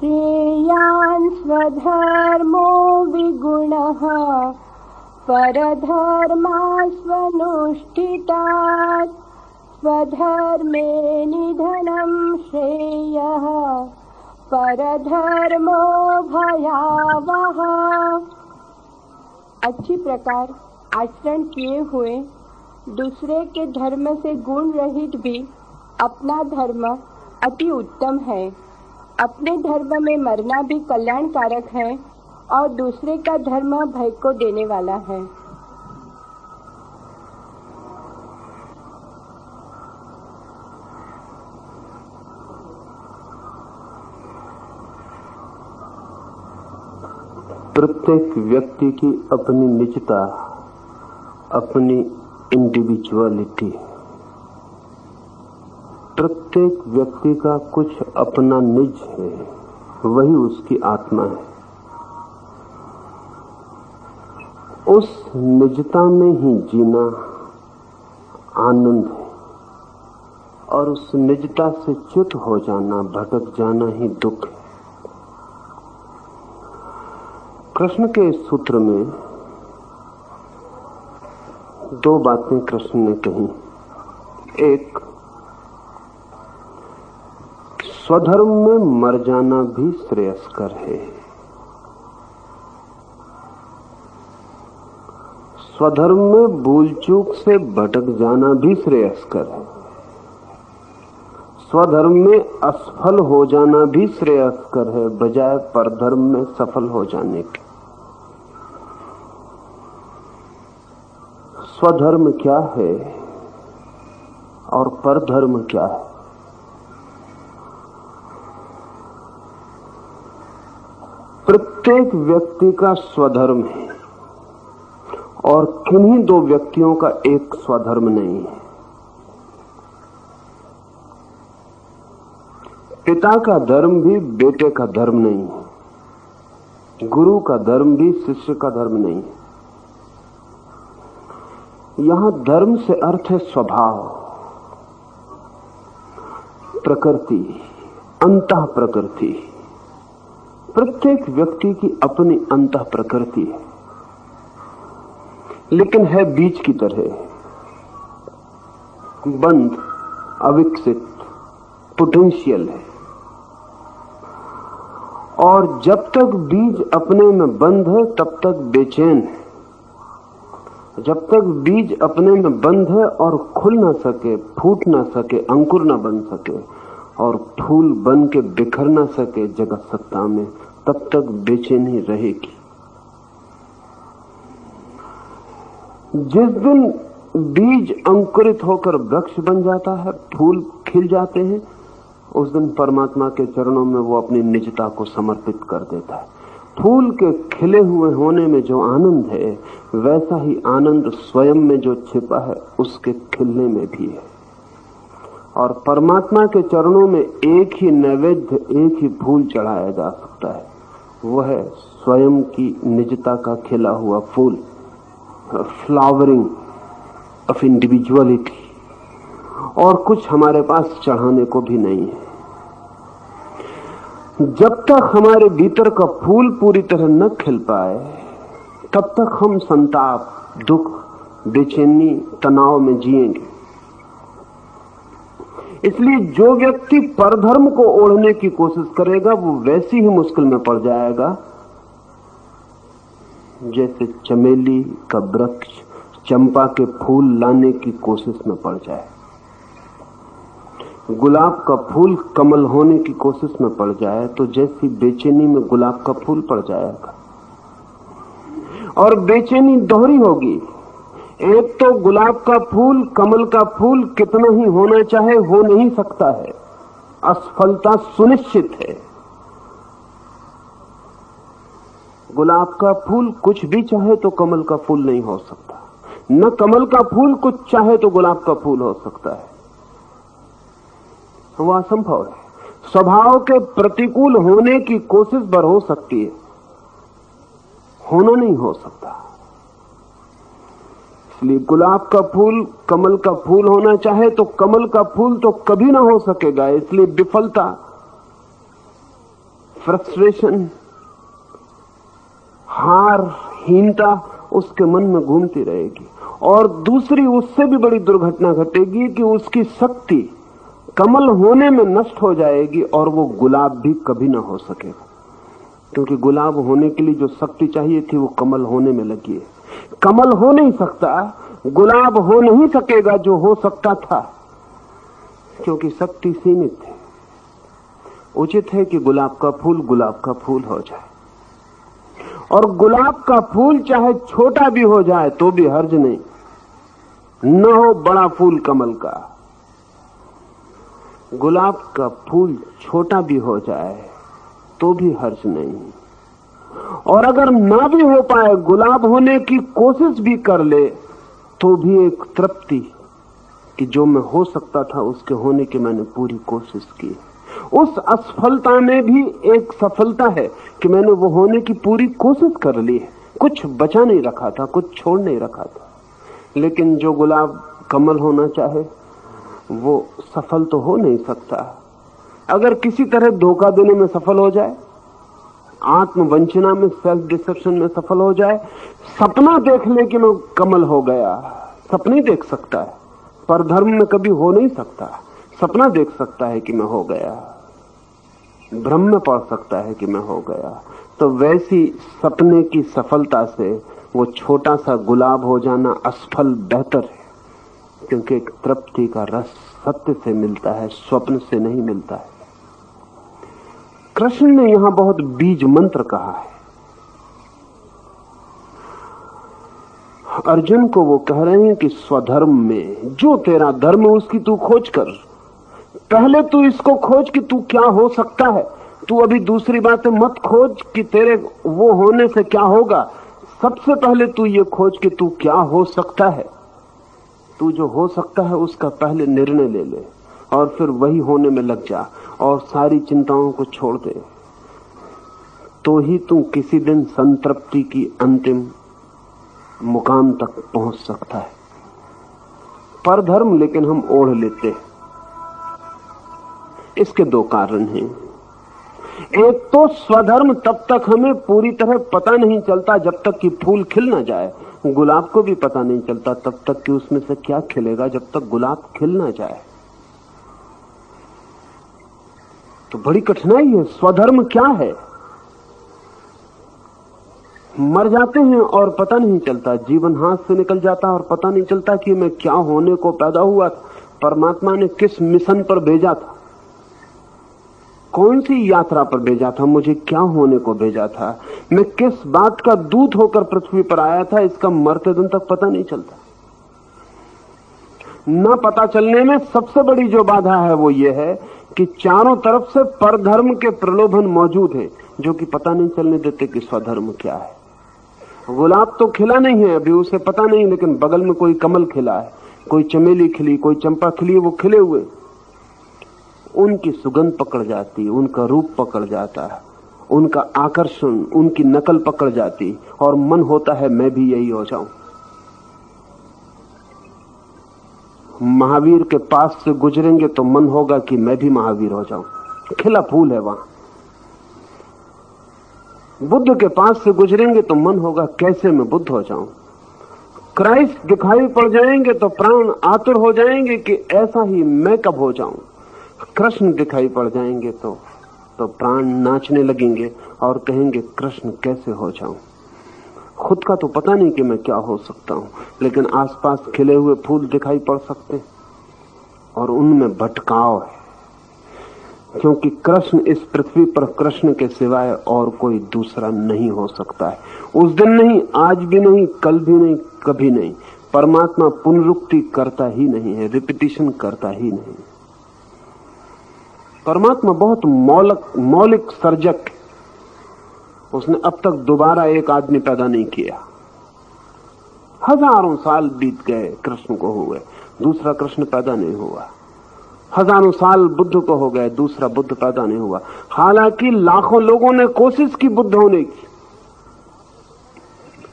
श्रेयान् स्वधर्मो विगुणः परधर्मास्वनुष्ठितात् स्वधर्मे निधनं श्रेयः परधर्मो भयावह। अच्छी प्रकार आचरण किए हुए दूसरे के धर्म से गुण रहित भी अपना धर्म अति उत्तम है। अपने धर्म में मरना भी कल्याणकारक है और दूसरे का धर्म भय को देने वाला है। प्रत्येक व्यक्ति की अपनी निजता, अपनी इंडिविजुअलिटी, प्रत्येक व्यक्ति का कुछ अपना निज है, वही उसकी आत्मा है। उस निजता में ही जीना आनंद है और उस निजता से च्युत हो जाना, भटक जाना ही दुख है। कृष्ण के सूत्र में दो बातें कृष्ण ने कही। एक, स्वधर्म में मर जाना भी श्रेयस्कर है। स्वधर्म में भूल चूक से भटक जाना भी श्रेयस्कर है। स्वधर्म में असफल हो जाना भी श्रेयस्कर है, बजाय परधर्म में सफल हो जाने के। स्वधर्म क्या है और परधर्म क्या है? प्रत्येक व्यक्ति का स्वधर्म है और किन्हीं दो व्यक्तियों का एक स्वधर्म नहीं है। पिता का धर्म भी बेटे का धर्म नहीं है, गुरु का धर्म भी शिष्य का धर्म नहीं है। यहां धर्म से अर्थ है स्वभाव, प्रकृति, अंतः प्रकृति। प्रत्येक व्यक्ति की अपनी अंतः प्रकृति है, लेकिन है बीज की तरह, बंद, अविकसित, पोटेंशियल है। और जब तक बीज अपने में बंद है तब तक बेचैन है। जब तक बीज अपने में बंद है और खुल ना सके, फूट ना सके, अंकुर ना बन सके और फूल बन के बिखर ना सके जगत सत्ता में, तब तक बेचैनी रहेगी। जिस दिन बीज अंकुरित होकर वृक्ष बन जाता है, फूल खिल जाते हैं, उस दिन परमात्मा के चरणों में वो अपनी निजता को समर्पित कर देता है। फूल के खिले हुए होने में जो आनंद है, वैसा ही आनंद स्वयं में जो छिपा है उसके खिलने में भी है। और परमात्मा के चरणों में एक ही नैवेद्य, एक ही फूल चढ़ाया जा सकता है, वह है स्वयं की निजता का खिला हुआ फूल, फ्लावरिंग ऑफ इंडिविजुअलिटी। और कुछ हमारे पास चढ़ाने को भी नहीं है। जब तक हमारे भीतर का फूल पूरी तरह न खिल पाए, तब तक हम संताप, दुख, बेचैनी, तनाव में जिएंगे। इसलिए जो व्यक्ति परधर्म को ओढ़ने की कोशिश करेगा, वो वैसी ही मुश्किल में पड़ जाएगा जैसे चमेली का वृक्ष चंपा के फूल लाने की कोशिश में पड़ जाए, गुलाब का फूल कमल होने की कोशिश में पड़ जाए, तो जैसी बेचैनी में गुलाब का फूल पड़ जाएगा। और बेचैनी दोहरी होगी। एक तो गुलाब का फूल, कमल का फूल कितना ही होना चाहे हो नहीं सकता है, असफलता सुनिश्चित है। गुलाब का फूल कुछ भी चाहे तो कमल का फूल नहीं हो सकता, न कमल का फूल कुछ चाहे तो गुलाब का फूल हो सकता है। वह असंभव है। स्वभाव के प्रतिकूल होने की कोशिश भर हो सकती है, होना नहीं हो सकता। इसलिए गुलाब का फूल कमल का फूल होना चाहे तो कमल का फूल तो कभी ना हो सकेगा। इसलिए विफलता फ्रस्ट्रेशन, हार, हीनता उसके मन में घूमती रहेगी। और दूसरी उससे भी बड़ी दुर्घटना घटेगी कि उसकी शक्ति कमल होने में नष्ट हो जाएगी और वो गुलाब भी कभी ना हो सकेगा, क्योंकि गुलाब होने के लिए जो शक्ति चाहिए थी वो कमल होने में लगी है। कमल हो नहीं सकता, गुलाब हो नहीं सकेगा जो हो सकता था, क्योंकि शक्ति सीमित है। उचित है कि गुलाब का फूल हो जाए, और गुलाब का फूल चाहे छोटा भी हो जाए तो भी हर्ज नहीं, न हो बड़ा फूल कमल का। गुलाब का फूल छोटा भी हो जाए तो भी हर्ज नहीं, और अगर ना भी हो पाए, गुलाब होने की कोशिश भी कर ले तो भी एक तृप्ति कि जो मैं हो सकता था उसके होने की मैंने पूरी कोशिश की। उस असफलता में भी एक सफलता है कि मैंने वो होने की पूरी कोशिश कर ली है। कुछ बचा नहीं रखा था, कुछ छोड़ नहीं रखा था। लेकिन जो गुलाब कमल होना चाहे वो सफल तो हो नहीं सकता। अगर किसी तरह धोखा देने में सफल हो जाए, आत्मवंचना में, सेल्फ डिसेप्शन में सफल हो जाए, सपना देख ले कि मैं कमल हो गया, सपने देख सकता है, पर धर्म में कभी हो नहीं सकता। सपना देख सकता है कि मैं हो गया, भ्रम में पड़ सकता है कि मैं हो गया। तो वैसी सपने की सफलता से वो छोटा सा गुलाब हो जाना असफल बेहतर है, क्योंकि एक तृप्ति का रस सत्य से मिलता है, स्वप्न से नहीं मिलता है। कृष्ण ने यहां बहुत बीज मंत्र कहा है। अर्जुन को वो कह रहे हैं कि स्वधर्म में जो तेरा धर्म है उसकी तू खोज कर। पहले तू इसको खोज कि तू क्या हो सकता है। तू अभी दूसरी बातें मत खोज कि तेरे वो होने से क्या होगा। सबसे पहले तू ये खोज कि तू क्या हो सकता है। तू जो हो सकता है उसका पहले निर्णय ले ले और फिर वही होने में लग जा और सारी चिंताओं को छोड़ दे। तो ही तू किसी दिन संतृप्ति की अंतिम मुकाम तक पहुंच सकता है। पर धर्म लेकिन हम ओढ़ लेते हैं। इसके दो कारण हैं। एक तो स्वधर्म तब तक हमें पूरी तरह पता नहीं चलता जब तक कि फूल खिल ना जाए। गुलाब को भी पता नहीं चलता तब तक कि उसमें से क्या खिलेगा जब तक गुलाब खिल ना जाए। तो बड़ी कठिनाई है। स्वधर्म क्या है? मर जाते हैं और पता नहीं चलता, जीवन हाथ से निकल जाता और पता नहीं चलता कि मैं क्या होने को पैदा हुआ था, परमात्मा ने किस मिशन पर भेजा था, कौन सी यात्रा पर भेजा था, मुझे क्या होने को भेजा था, मैं किस बात का दूत होकर पृथ्वी पर आया था, इसका मरते दिन तक पता नहीं चलता। न पता चलने में सबसे बड़ी जो बाधा है वो ये है कि चारों तरफ से परधर्म के प्रलोभन मौजूद हैं जो कि पता नहीं चलने देते कि स्वधर्म क्या है। गुलाब तो खिला नहीं है अभी, उसे पता नहीं, लेकिन बगल में कोई कमल खिला है, कोई चमेली खिली, कोई चंपा खिली, वो खिले हुए, उनकी सुगंध पकड़ जाती, उनका रूप पकड़ जाता है, उनका आकर्षण, उनकी नकल पकड़ जाती और मन होता है मैं भी यही हो जाऊं। महावीर के पास से गुजरेंगे तो मन होगा कि मैं भी महावीर हो जाऊं, खिला फूल है वहां। बुद्ध के पास से गुजरेंगे तो मन होगा कैसे मैं बुद्ध हो जाऊं। क्राइस्ट दिखाई पड़ जाएंगे तो प्राण आतुर हो जाएंगे कि ऐसा ही मैं कब हो जाऊं। कृष्ण दिखाई पड़ जाएंगे तो प्राण नाचने लगेंगे और कहेंगे कृष्ण कैसे हो जाऊं। खुद का तो पता नहीं कि मैं क्या हो सकता हूं, लेकिन आसपास खिले हुए फूल दिखाई पड़ सकते और उनमें भटकाव है, क्योंकि कृष्ण इस पृथ्वी पर कृष्ण के सिवाय और कोई दूसरा नहीं हो सकता है। उस दिन नहीं, आज भी नहीं, कल भी नहीं, कभी नहीं। परमात्मा पुनरुक्ति करता ही नहीं है, रिपीटिशन करता ही नहीं। परमात्मा बहुत मौलिक सर्जक है। उसने अब तक दोबारा एक आदमी पैदा नहीं किया। हजारों साल बीत गए कृष्ण को हुए, दूसरा कृष्ण पैदा नहीं हुआ। हजारों साल बुद्ध को हो गए, दूसरा बुद्ध पैदा नहीं हुआ। हालांकि लाखों लोगों ने कोशिश की बुद्ध होने की,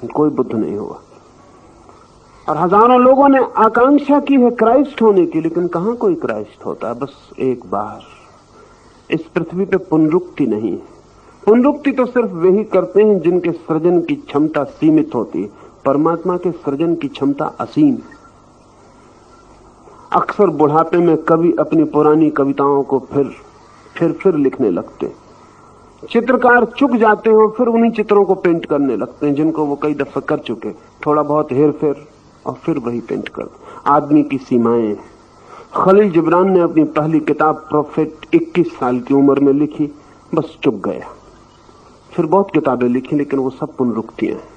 कोई बुद्ध नहीं हुआ। और हजारों लोगों ने आकांक्षा की है क्राइस्ट होने की, लेकिन कहां कोई क्राइस्ट होता है। बस एक बार इस पृथ्वी पे पुनरुक्ति नहीं है। पुनरुक्ति तो सिर्फ वही करते हैं जिनके सृजन की क्षमता सीमित होती है। परमात्मा के सृजन की क्षमता असीम। अक्सर बुढ़ापे में कवि अपनी पुरानी कविताओं को फिर लिखने लगते। चित्रकार चुक जाते हैं और फिर उन्हीं चित्रों को पेंट करने लगते हैं जिनको वो कई दफे कर चुके। थोड़ा बहुत हेर फेर और फिर वही पेंट कर। आदमी की सीमाएं। खलील जिब्रान ने अपनी पहली किताब प्रोफेट 21 साल की उम्र में लिखी, बस चुक गया। फिर बहुत किताबें लिखी लेकिन वो सब पुनरुक्तियां हैं।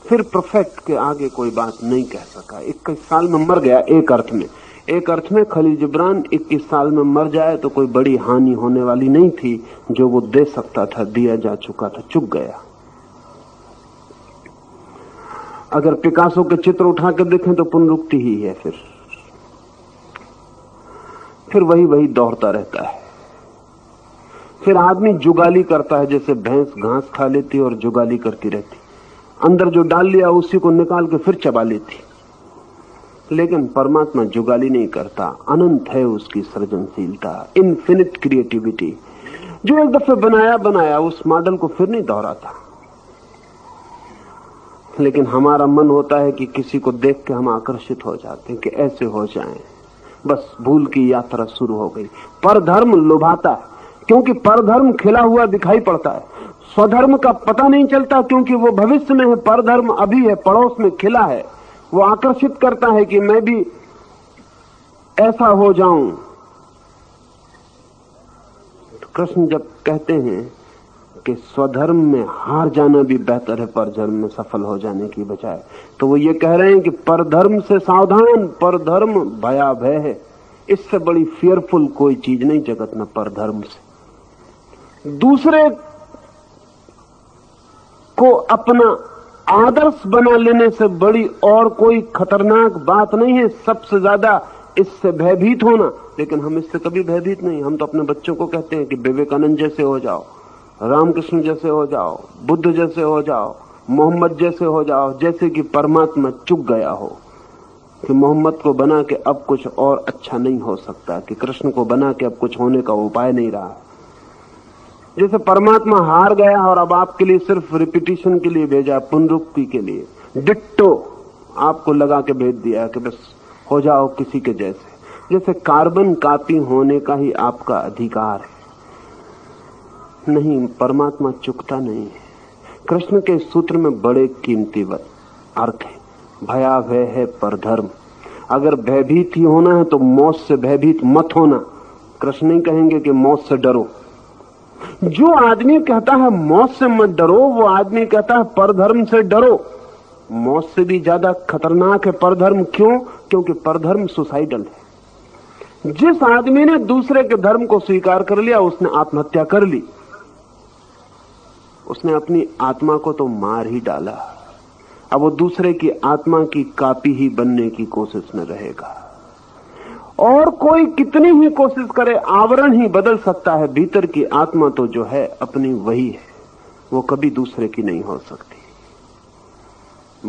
फिर प्रोफेट के आगे कोई बात नहीं कह सका। 21 साल में मर गया। एक अर्थ में खलील जिब्रान 21 साल में मर जाए तो कोई बड़ी हानि होने वाली नहीं थी। जो वो दे सकता था दिया जा चुका था, चुक गया। अगर पिकासो के चित्र उठा कर देखें तो पुनरुक्ति ही है। फिर वही दोहरता रहता है। फिर आदमी जुगाली करता है, जैसे भैंस घास खा लेती और जुगाली करती रहती, अंदर जो डाल लिया उसी को निकाल के फिर चबा लेती। लेकिन परमात्मा जुगाली नहीं करता। अनंत है उसकी सृजनशीलता, इन्फिनिट क्रिएटिविटी। जो एक दफे बनाया उस मॉडल को फिर नहीं दोहराता। लेकिन हमारा मन होता है कि किसी को देख के हम आकर्षित हो जाते हैं कि ऐसे हो जाएं। बस भूल की यात्रा शुरू हो गई। परधर्म लुभाता है क्योंकि परधर्म खिला हुआ दिखाई पड़ता है। स्वधर्म का पता नहीं चलता क्योंकि वो भविष्य में है, परधर्म अभी है, पड़ोस में खिला है। वो आकर्षित करता है कि मैं भी ऐसा हो जाऊं। तो कृष्ण जब कहते हैं कि स्वधर्म में हार जाना भी बेहतर है परधर्म में सफल हो जाने की बजाय, तो वो ये कह रहे हैं कि परधर्म से सावधान, परधर्म भयावह है। इससे बड़ी फियरफुल कोई चीज नहीं जगत में परधर्म से। दूसरे को अपना आदर्श बना लेने से बड़ी और कोई खतरनाक बात नहीं है। सबसे ज्यादा इससे भयभीत होना। लेकिन हम इससे कभी भयभीत नहीं। हम तो अपने बच्चों को कहते हैं कि विवेकानंद जैसे हो जाओ, रामकृष्ण जैसे हो जाओ, बुद्ध जैसे हो जाओ, मोहम्मद जैसे हो जाओ, जैसे कि परमात्मा चुक गया हो कि मोहम्मद को बना के अब कुछ और अच्छा नहीं हो सकता, कि कृष्ण को बना के अब कुछ होने का उपाय नहीं रहा। जैसे परमात्मा हार गया और अब आपके लिए सिर्फ रिपीटिशन के लिए भेजा, पुनरुक्ति के लिए, डिट्टो आपको लगा के भेज दिया कि बस हो जाओ किसी के जैसे। जैसे कार्बन कॉपी होने का ही आपका अधिकार है। नहीं, परमात्मा चुकता नहीं है। कृष्ण के सूत्र में बड़े कीमती अर्थ है। भयावह है परधर्म। अगर भयभीत ही होना है तो मौत से भयभीत मत होना। कृष्ण नहीं कहेंगे कि मौत से डरो। जो आदमी कहता है मौत से मत डरो, वो आदमी कहता है परधर्म से डरो। मौत से भी ज्यादा खतरनाक है परधर्म। क्यों? क्योंकि परधर्म सुसाइडल है। जिस आदमी ने दूसरे के धर्म को स्वीकार कर लिया उसने आत्महत्या कर ली। उसने अपनी आत्मा को तो मार ही डाला। अब वो दूसरे की आत्मा की कॉपी ही बनने की कोशिश में रहेगा। और कोई कितनी ही कोशिश करे, आवरण ही बदल सकता है। भीतर की आत्मा तो जो है अपनी वही है, वो कभी दूसरे की नहीं हो सकती।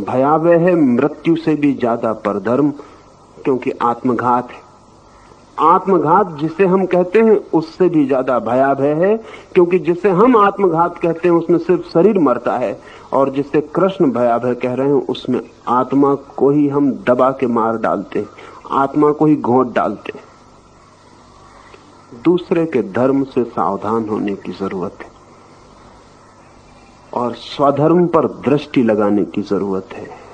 भयावह है मृत्यु से भी ज्यादा परधर्म, क्योंकि आत्मघात है। आत्मघात जिसे हम कहते हैं उससे भी ज्यादा भयावह है, क्योंकि जिसे हम आत्मघात कहते हैं उसमें सिर्फ शरीर मरता है, और जिसे कृष्ण भयावह कह रहे हैं उसमें आत्मा को ही हम दबा के मार डालते हैं, आत्मा को ही घोंट डालते हैं। दूसरे के धर्म से सावधान होने की जरूरत है और स्वधर्म पर दृष्टि लगाने की जरूरत है।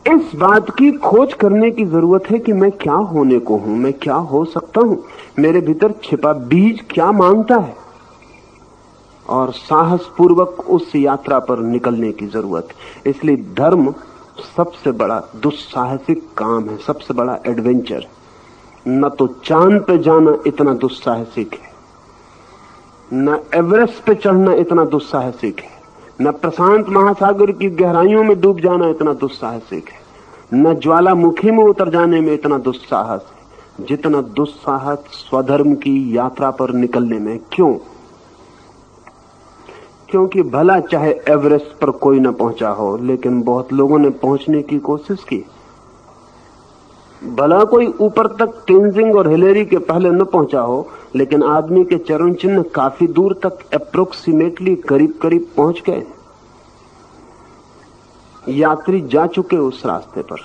इस बात की खोज करने की जरूरत है कि मैं क्या होने को हूं, मैं क्या हो सकता हूं, मेरे भीतर छिपा बीज क्या मांगता है, और साहस पूर्वक उस यात्रा पर निकलने की जरूरत है। इसलिए धर्म सबसे बड़ा दुस्साहसिक काम है, सबसे बड़ा एडवेंचर। न तो चांद पे जाना इतना दुस्साहसिक है, न एवरेस्ट पे चढ़ना इतना दुस्साहसिक है, न प्रशांत महासागर की गहराइयों में डूब जाना इतना दुस्साहसिक है, न ज्वालामुखी में उतर जाने में इतना दुस्साहस है जितना दुस्साहस स्वधर्म की यात्रा पर निकलने में। क्यों? क्योंकि भला चाहे एवरेस्ट पर कोई न पहुंचा हो, लेकिन बहुत लोगों ने पहुंचने की कोशिश की। भला कोई ऊपर तक तेंजिंग और हिलेरी के पहले न पहुंचा हो, लेकिन आदमी के चरण चिन्ह काफी दूर तक अप्रोक्सीमेटली करीब करीब पहुंच गए। यात्री जा चुके उस रास्ते पर।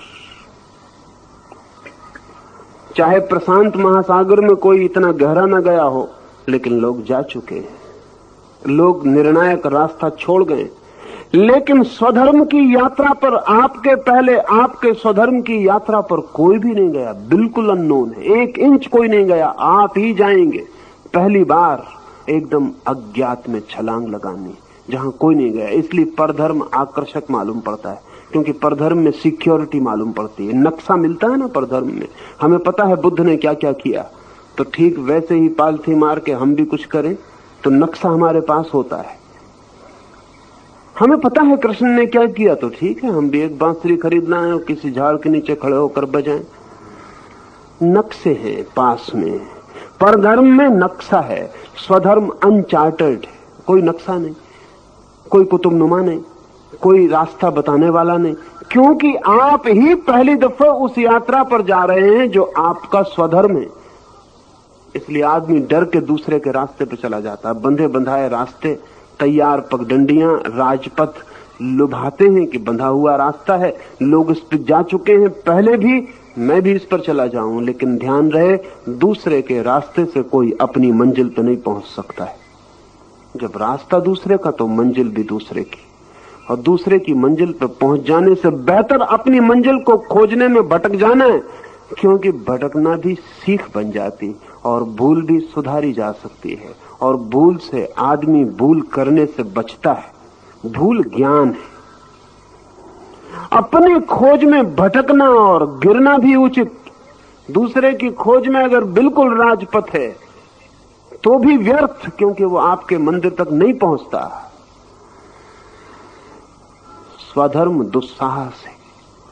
चाहे प्रशांत महासागर में कोई इतना गहरा न गया हो, लेकिन लोग जा चुके हैं। लोग निर्णायक रास्ता छोड़ गए। लेकिन स्वधर्म की यात्रा पर आपके पहले, आपके स्वधर्म की यात्रा पर कोई भी नहीं गया। बिल्कुल अननोन है, 1 इंच कोई नहीं गया। आप ही जाएंगे पहली बार एकदम अज्ञात में छलांग लगानी, जहां कोई नहीं गया। इसलिए परधर्म आकर्षक मालूम पड़ता है, क्योंकि परधर्म में सिक्योरिटी मालूम पड़ती है। नक्शा मिलता है ना परधर्म में। हमें पता है बुद्ध ने क्या क्या किया, तो ठीक वैसे ही पालथी मार के हम भी कुछ करें तो नक्शा हमारे पास होता है। हमें पता है कृष्ण ने क्या किया, तो ठीक है हम भी एक बांसुरी खरीदना है और किसी झाड़ के नीचे खड़े होकर बजाएं। नक्शे हैं पास में। परधर्म में नक्शा है, स्वधर्म अनचार्टर्ड है। कोई नक्शा नहीं, कोई कुतुबनुमा नहीं, कोई रास्ता बताने वाला नहीं, क्योंकि आप ही पहली दफा उस यात्रा पर जा रहे हैं जो आपका स्वधर्म है। इसलिए आदमी डर के दूसरे के रास्ते पर चला जाता है। बंधे बंधाए रास्ते, तैयार पगडंडियां, राजपथ लुभाते हैं कि बंधा हुआ रास्ता है, लोग इस पर जा चुके हैं पहले भी, मैं भी इस पर चला जाऊं। लेकिन ध्यान रहे, दूसरे के रास्ते से कोई अपनी मंजिल पर नहीं पहुंच सकता है। जब रास्ता दूसरे का तो मंजिल भी दूसरे की, और दूसरे की मंजिल पर पहुंच जाने से बेहतर अपनी मंजिल को खोजने में भटक जाना है, क्योंकि भटकना भी सीख बन जाती और भूल भी सुधारी जा सकती है। और भूल से आदमी भूल करने से बचता है। भूल ज्ञान है। अपनी खोज में भटकना और गिरना भी उचित। दूसरे की खोज में अगर बिल्कुल राजपथ है तो भी व्यर्थ, क्योंकि वो आपके मंदिर तक नहीं पहुंचता। स्वधर्म दुस्साहस है,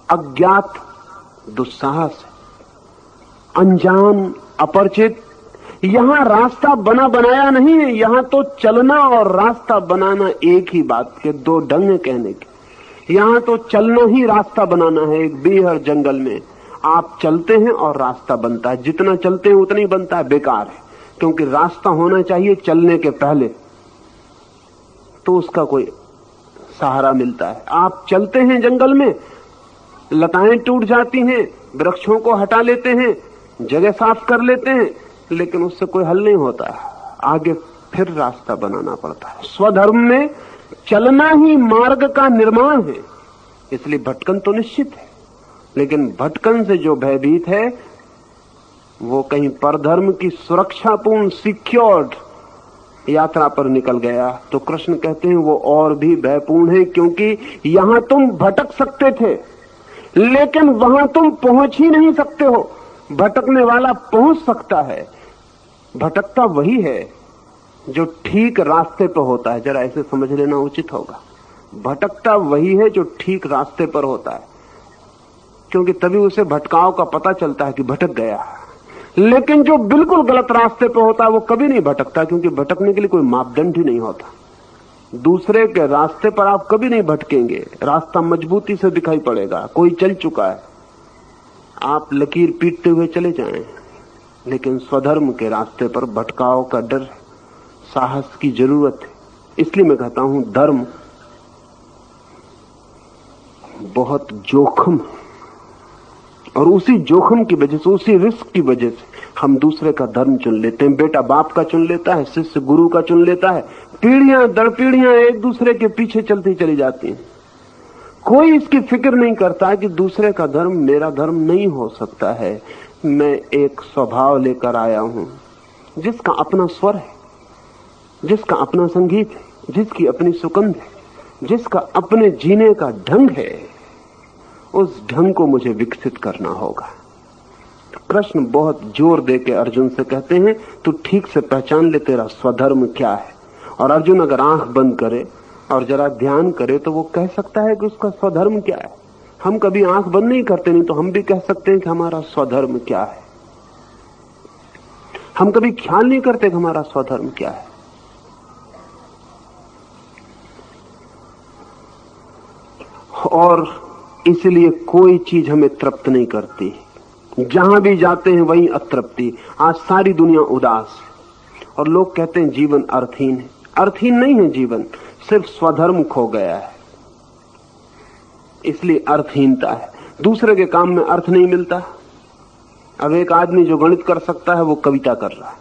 अज्ञात दुस्साहस है, अनजान अपरिचित। यहां रास्ता बना बनाया नहीं है, यहां तो चलना और रास्ता बनाना एक ही बात के 2 ढंग है कहने के। यहां तो चलना ही रास्ता बनाना है। एक बेहर जंगल में आप चलते हैं और रास्ता बनता है। जितना चलते हैं उतना ही बनता है, बेकार है, क्योंकि रास्ता होना चाहिए चलने के पहले, तो उसका कोई सहारा मिलता है। आप चलते हैं जंगल में, लताएं टूट जाती हैं, वृक्षों को हटा लेते हैं, जगह साफ कर लेते हैं, लेकिन उससे कोई हल नहीं होता। आगे फिर रास्ता बनाना पड़ता है। स्वधर्म में चलना ही मार्ग का निर्माण है। इसलिए भटकन तो निश्चित है, लेकिन भटकन से जो भयभीत है वो कहीं परधर्म की सुरक्षापूर्ण सिक्योर्ड यात्रा पर निकल गया तो कृष्ण कहते हैं वो और भी भयपूर्ण है, क्योंकि यहां तुम भटक सकते थे लेकिन वहां तुम पहुंच ही नहीं सकते हो। भटकने वाला पहुंच सकता है। भटकता वही है जो ठीक रास्ते पर होता है। जरा ऐसे समझ लेना उचित होगा। भटकता वही है जो ठीक रास्ते पर होता है, क्योंकि तभी उसे भटकाव का पता चलता है कि भटक गया। लेकिन जो बिल्कुल गलत रास्ते पर होता है वो कभी नहीं भटकता, क्योंकि भटकने के लिए कोई मापदंड ही नहीं होता। दूसरे के रास्ते पर आप कभी नहीं भटकेंगे। रास्ता मजबूती से दिखाई पड़ेगा, कोई चल चुका है, आप लकीर पीटते हुए चले जाएं। लेकिन स्वधर्म के रास्ते पर भटकाव का डर, साहस की जरूरत है। इसलिए मैं कहता हूं धर्म बहुत जोखिम है, और उसी जोखिम की वजह से, उसी रिस्क की वजह से हम दूसरे का धर्म चुन लेते हैं। बेटा बाप का चुन लेता है, शिष्य गुरु का चुन लेता है। पीढ़ियां दर पीढ़ियां एक दूसरे के पीछे चलती चली जाती हैं। कोई इसकी फिक्र नहीं करता कि दूसरे का धर्म मेरा धर्म नहीं हो सकता है। मैं एक स्वभाव लेकर आया हूं जिसका अपना स्वर है, जिसका अपना संगीत है, जिसकी अपनी सुगंध है, जिसका अपने जीने का ढंग है। उस ढंग को मुझे विकसित करना होगा। कृष्ण बहुत जोर देके अर्जुन से कहते हैं तू ठीक से पहचान ले तेरा स्वधर्म क्या है। और अर्जुन अगर आंख बंद करे और जरा ध्यान करे तो वो कह सकता है कि उसका स्वधर्म क्या है। हम कभी आंख बंद नहीं करते, नहीं तो हम भी कह सकते हैं कि हमारा स्वधर्म क्या है। हम कभी ख्याल नहीं करते कि हमारा स्वधर्म क्या है। और इसलिए कोई चीज हमें तृप्त नहीं करती। जहां भी जाते हैं वहीं अतृप्ति। आज सारी दुनिया उदास है और लोग कहते हैं जीवन अर्थहीन है। अर्थहीन नहीं है जीवन, सिर्फ स्वधर्म खो गया है, इसलिए अर्थहीनता है। दूसरे के काम में अर्थ नहीं मिलता। अब एक आदमी जो गणित कर सकता है वो कविता कर रहा है,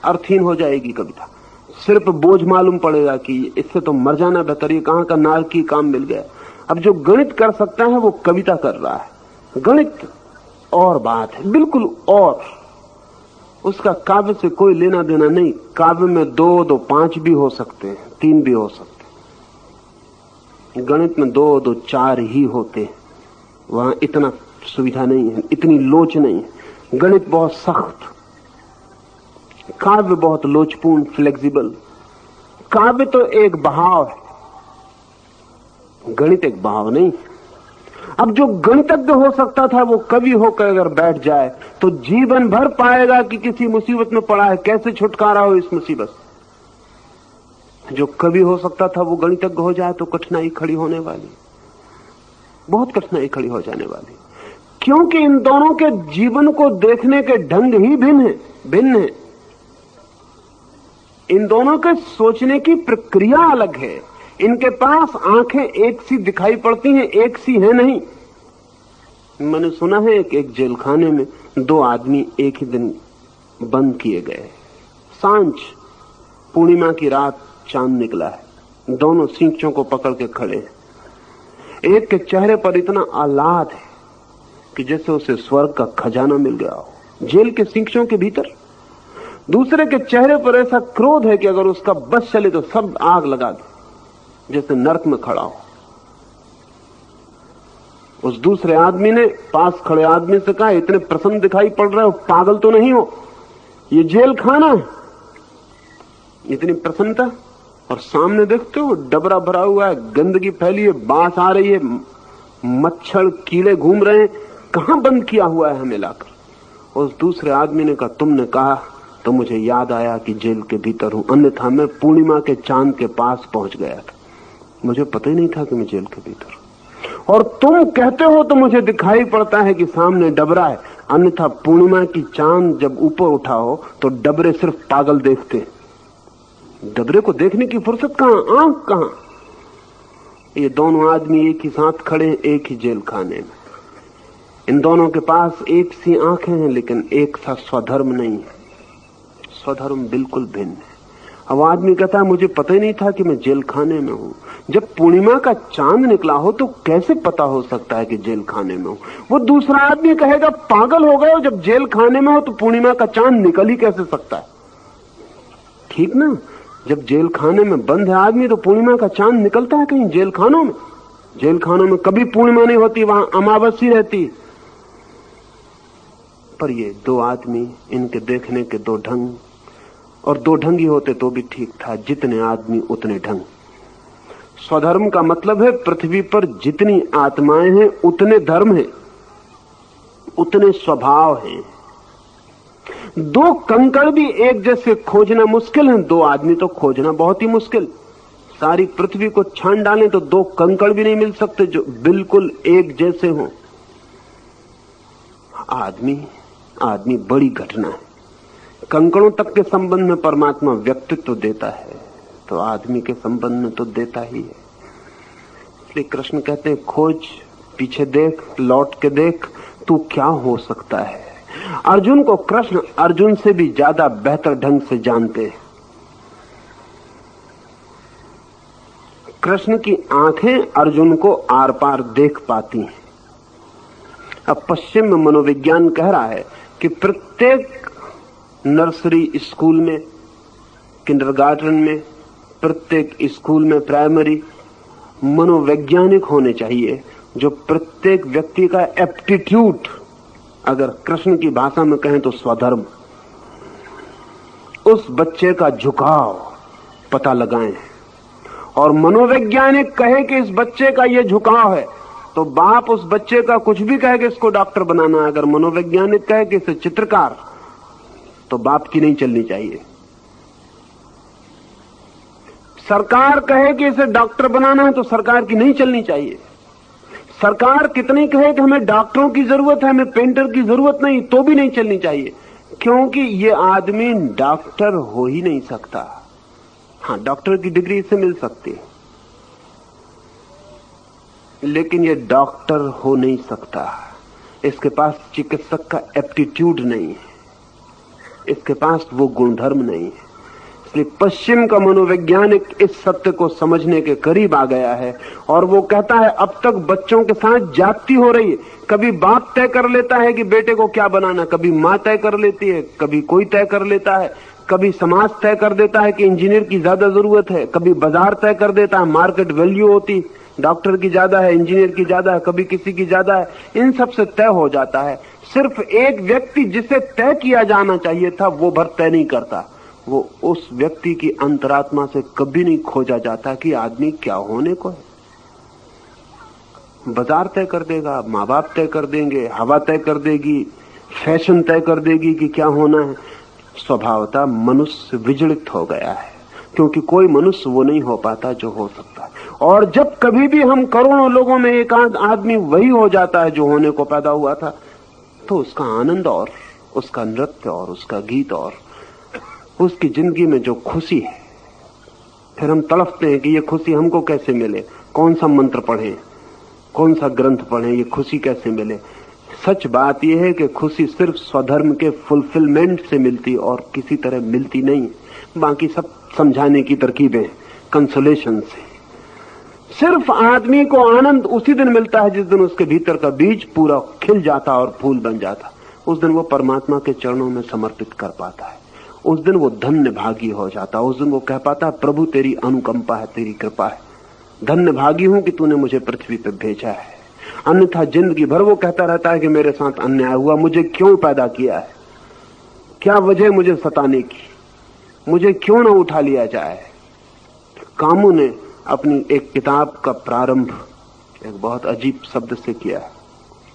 अर्थहीन हो जाएगी कविता। सिर्फ बोझ मालूम पड़ेगा कि इससे तो मर जाना बेहतर, ये कहां का नारकी काम मिल गया। अब जो गणित कर सकता है वो कविता कर रहा है। गणित और बात है, बिल्कुल, और उसका काव्य से कोई लेना देना नहीं। काव्य में 2 2 5 भी हो सकते हैं, 3 भी हो सकते हैं। गणित में 2 2 4 ही होते हैं। वहां इतना सुविधा नहीं है, इतनी लोच नहीं है। गणित बहुत सख्त, काव्य बहुत लोचपूर्ण, फ्लेक्सिबल। काव्य तो एक बहाव है, गणित एक बहाव नहीं। अब जो गणितज्ञ हो सकता था वो कवि होकर अगर बैठ जाए तो जीवन भर पाएगा कि किसी मुसीबत में पड़ा है, कैसे छुटकारा हो इस मुसीबत से। जो कवि हो सकता था वो गणितज्ञ हो जाए तो कठिनाई खड़ी होने वाली, बहुत कठिनाई खड़ी हो जाने वाली। क्योंकि इन दोनों के जीवन को देखने के ढंग ही भिन्न है। इन दोनों के सोचने की प्रक्रिया अलग है। इनके पास आंखें एक सी दिखाई पड़ती हैं, एक सी है नहीं। मैंने सुना है एक जेल खाने में 2 आदमी एक ही दिन बंद किए गए। सांझ पूर्णिमा की रात, चांद निकला है, दोनों सींचों को पकड़ के खड़े हैं। एक के चेहरे पर इतना आह्लाद है कि जैसे उसे स्वर्ग का खजाना मिल गया हो जेल के सींचों के भीतर। दूसरे के चेहरे पर ऐसा क्रोध है कि अगर उसका बस चले तो सब आग लगा दे, जैसे नरक में खड़ा हो। उस दूसरे आदमी ने पास खड़े आदमी से कहा, इतने प्रसन्न दिखाई पड़ रहे हो, पागल तो नहीं हो, ये जेल खाना है, इतनी प्रसन्नता। और सामने देखते हो डबरा भरा हुआ है, गंदगी फैली है, बांस आ रही है, मच्छर कीड़े घूम रहे हैं, कहां बंद किया हुआ है हमें लाकर। उस दूसरे आदमी ने कहा, तुमने कहा तो मुझे याद आया कि जेल के भीतर हूं, अन्यथा मैं पूर्णिमा के चांद के पास पहुंच गया था, मुझे पता ही नहीं था कि मैं जेल के भीतर हूं। और तुम कहते हो तो मुझे दिखाई पड़ता है कि सामने डबरा है, अन्यथा पूर्णिमा की चांद जब ऊपर उठा हो तो डबरे सिर्फ पागल देखते, डबरे को देखने की फुर्सत कहां, आंख कहां। ये दोनों आदमी एक ही साथ खड़े हैं, एक ही जेल खाने में। इन दोनों के पास एक सी आंखें हैं लेकिन एक सा स्वधर्म नहीं है, स्वधर्म बिल्कुल भिन्न है। अब आदमी कहता है मुझे पता ही नहीं था कि मैं जेल खाने में हूं। जब पूर्णिमा का चांद निकला हो तो कैसे पता हो सकता है कि जेल खाने में हूं। वो दूसरा आदमी कहेगा पागल हो गए हो, जब जेल खाने में हो तो पूर्णिमा का चांद निकल ही कैसे सकता है। ठीक ना, जब जेल खाने में बंद है आदमी तो पूर्णिमा का चांद निकलता है कहीं जेल खानों में। जेल खानों में कभी पूर्णिमा नहीं होती, वहां अमावस्या रहती। पर ये 2 आदमी, इनके देखने के 2 ढंग, और 2 ढंग ही होते तो भी ठीक था, जितने आदमी उतने ढंग। स्वधर्म का मतलब है पृथ्वी पर जितनी आत्माएं हैं उतने धर्म हैं, उतने स्वभाव हैं। 2 कंकड़ भी एक जैसे खोजना मुश्किल है, 2 आदमी तो खोजना बहुत ही मुश्किल। सारी पृथ्वी को छान डालें तो 2 कंकड़ भी नहीं मिल सकते जो बिल्कुल एक जैसे हों। आदमी बड़ी घटना है। कंकड़ों तक के संबंध में परमात्मा व्यक्तित्व देता है तो आदमी के संबंध में तो देता ही है। इसलिए कृष्ण कहते हैं खोज, पीछे देख, लौट के देख, तू क्या हो सकता है। अर्जुन को कृष्ण अर्जुन से भी ज्यादा बेहतर ढंग से जानते हैं। कृष्ण की आंखें अर्जुन को आर पार देख पाती हैं। अब पश्चिम में मनोविज्ञान कह रहा है कि प्रत्येक नर्सरी स्कूल में, किंडरगार्टन में, प्रत्येक स्कूल में प्राइमरी मनोवैज्ञानिक होने चाहिए जो प्रत्येक व्यक्ति का एप्टीट्यूड, अगर कृष्ण की भाषा में कहें तो स्वधर्म, उस बच्चे का झुकाव पता लगाएं। और मनोवैज्ञानिक कहे कि इस बच्चे का ये झुकाव है तो बाप उस बच्चे का कुछ भी कहे कि इसको डॉक्टर बनाना है। अगर मनोवैज्ञानिक कहे कि इसे चित्रकार, तो बाप की नहीं चलनी चाहिए। सरकार कहे कि इसे डॉक्टर बनाना है तो सरकार की नहीं चलनी चाहिए। सरकार कितनी कहे कि हमें डॉक्टरों की जरूरत है, हमें पेंटर की जरूरत नहीं, तो भी नहीं चलनी चाहिए, क्योंकि ये आदमी डॉक्टर हो ही नहीं सकता। हाँ, डॉक्टर की डिग्री इससे मिल सकती है, लेकिन ये डॉक्टर हो नहीं सकता। इसके पास चिकित्सक का एप्टीट्यूड नहीं है, इसके पास वो गुणधर्म नहीं है। इसलिए पश्चिम का मनोवैज्ञानिक इस सत्य को समझने के करीब आ गया है और वो कहता है अब तक बच्चों के साथ जाति हो रही है। कभी बाप तय कर लेता है कि बेटे को क्या बनाना, कभी माँ तय कर लेती है, कभी कोई तय कर लेता है, कभी समाज तय कर देता है कि इंजीनियर की ज्यादा जरूरत है, कभी बाजार तय कर देता है, मार्केट वैल्यू होती डॉक्टर की ज्यादा है, इंजीनियर की ज्यादा है, कभी किसी की ज्यादा है। इन सब से तय हो जाता है। सिर्फ एक व्यक्ति जिसे तय किया जाना चाहिए था वो भर तय नहीं करता। वो उस व्यक्ति की अंतरात्मा से कभी नहीं खोजा जाता कि आदमी क्या होने को है। बाजार तय कर देगा, माँ बाप तय कर देंगे, हवा तय कर देगी, फैशन तय कर देगी कि क्या होना है। स्वभावतः मनुष्य विचलित हो गया है, क्योंकि कोई मनुष्य वो नहीं हो पाता जो हो सकता है। और जब कभी भी हम करोड़ों लोगों में एक आदमी वही हो जाता है जो होने को पैदा हुआ था, तो उसका आनंद और उसका नृत्य और उसका गीत और उसकी जिंदगी में जो खुशी है, फिर हम तड़पते हैं कि ये खुशी हमको कैसे मिले, कौन सा मंत्र पढ़ें, कौन सा ग्रंथ पढ़ें, ये खुशी कैसे मिले। सच बात यह है कि खुशी सिर्फ स्वधर्म के फुलफिलमेंट से मिलती और किसी तरह मिलती नहीं। बाकी सब समझाने की तरकीबें, कंसोलेशन से। सिर्फ आदमी को आनंद उसी दिन मिलता है जिस दिन उसके भीतर का बीज पूरा खिल जाता और फूल बन जाता। उस दिन वो परमात्मा के चरणों में समर्पित कर पाता है। उस दिन वो धन्य भागी हो जाता। उस दिन वो कह पाता है प्रभु तेरी अनुकंपा है, तेरी कृपा है, धन्य भागी हूं कि तूने मुझे पृथ्वी पर भेजा है। अन्यथा जिंदगी भर वो कहता रहता है कि मेरे साथ अन्याय हुआ, मुझे क्यों पैदा किया है, क्या वजह मुझे सताने की, मुझे क्यों ना उठा लिया जाए। कामू ने अपनी एक किताब का प्रारंभ एक बहुत अजीब शब्द से किया है।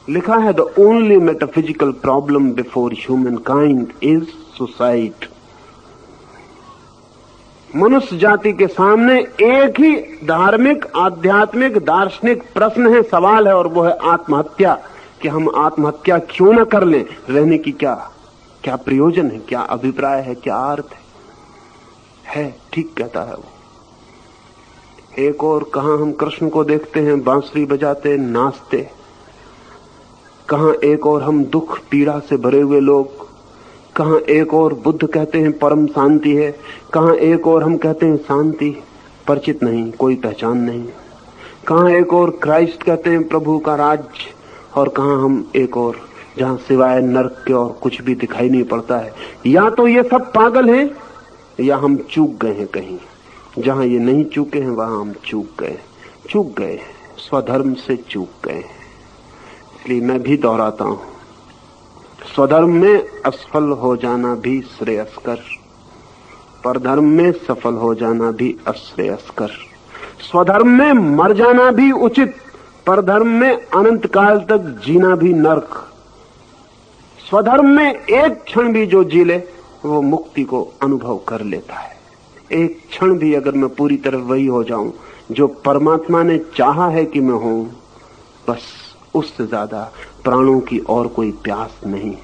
लिखा है, the only metaphysical problem before human kind is suicide. मनुष्य जाति के सामने एक ही धार्मिक, आध्यात्मिक, दार्शनिक प्रश्न है, सवाल है, और वो है आत्महत्या। कि हम आत्महत्या क्यों न कर लें, रहने की क्या प्रयोजन है, क्या अभिप्राय है, क्या अर्थ है। ठीक कहता है वो। एक और कहां हम कृष्ण को देखते हैं बांसुरी बजाते, नाचते, कहां एक और हम दुख पीड़ा से भरे हुए लोग, कहां एक और बुद्ध कहते हैं परम शांति है, कहां एक और हम कहते हैं शांति परिचित नहीं, कोई पहचान नहीं, कहां एक और क्राइस्ट कहते हैं प्रभु का राज्य, और कहां हम एक और जहां सिवाय नरक के और कुछ भी दिखाई नहीं पड़ता है। या तो ये सब पागल हैं या हम चूक गए हैं कहीं। जहां ये नहीं चूके हैं वहां हम चूक गए, स्वधर्म से चूक गए। इसलिए मैं भी दोहराता हूं, स्वधर्म में असफल हो जाना भी श्रेयस्कर, परधर्म में सफल हो जाना भी अश्रेयस्कर। स्वधर्म में मर जाना भी उचित, परधर्म में अनंत काल तक जीना भी नरक। स्वधर्म में एक क्षण भी जो जी ले वो मुक्ति को अनुभव कर लेता है। एक क्षण भी अगर मैं पूरी तरह वही हो जाऊं जो परमात्मा ने चाहा है कि मैं हूं, बस उससे ज्यादा प्राणों की और कोई प्यास नहीं।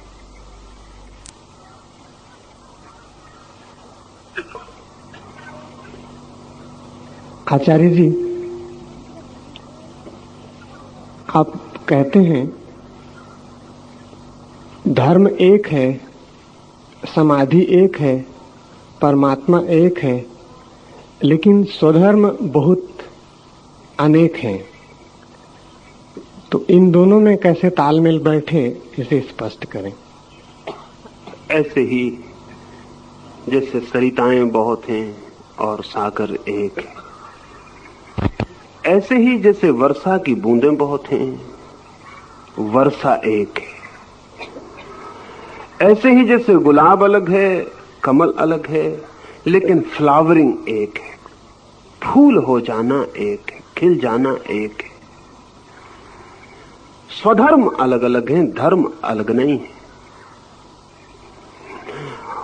आचार्य जी, आप कहते हैं धर्म एक है, समाधि एक है, परमात्मा एक है, लेकिन स्वधर्म बहुत अनेक हैं। तो इन दोनों में कैसे तालमेल बैठे, इसे स्पष्ट करें। ऐसे ही जैसे सरिताएं बहुत हैं और सागर एक है, ऐसे ही जैसे वर्षा की बूंदें बहुत हैं, वर्षा एक है। ऐसे ही जैसे गुलाब अलग है, कमल अलग है, लेकिन फ्लावरिंग एक है, फूल हो जाना एक है, खिल जाना एक है। स्वधर्म अलग अलग हैं, धर्म अलग नहीं है।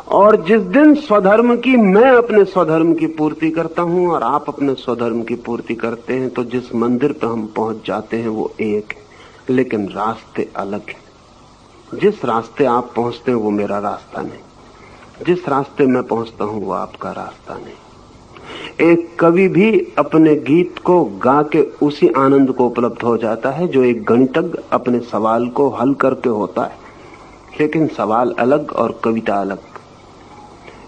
और जिस दिन स्वधर्म की, मैं अपने स्वधर्म की पूर्ति करता हूं और आप अपने स्वधर्म की पूर्ति करते हैं, तो जिस मंदिर पर हम पहुंच जाते हैं वो एक है, लेकिन रास्ते अलग हैं। जिस रास्ते आप पहुंचते हैं वो मेरा रास्ता नहीं, जिस रास्ते मैं पहुंचता हूं वो आपका रास्ता नहीं। एक कवि भी अपने गीत को गा के उसी आनंद को उपलब्ध हो जाता है जो एक गणितज्ञ अपने सवाल को हल करके होता है, लेकिन सवाल अलग और कविता अलग।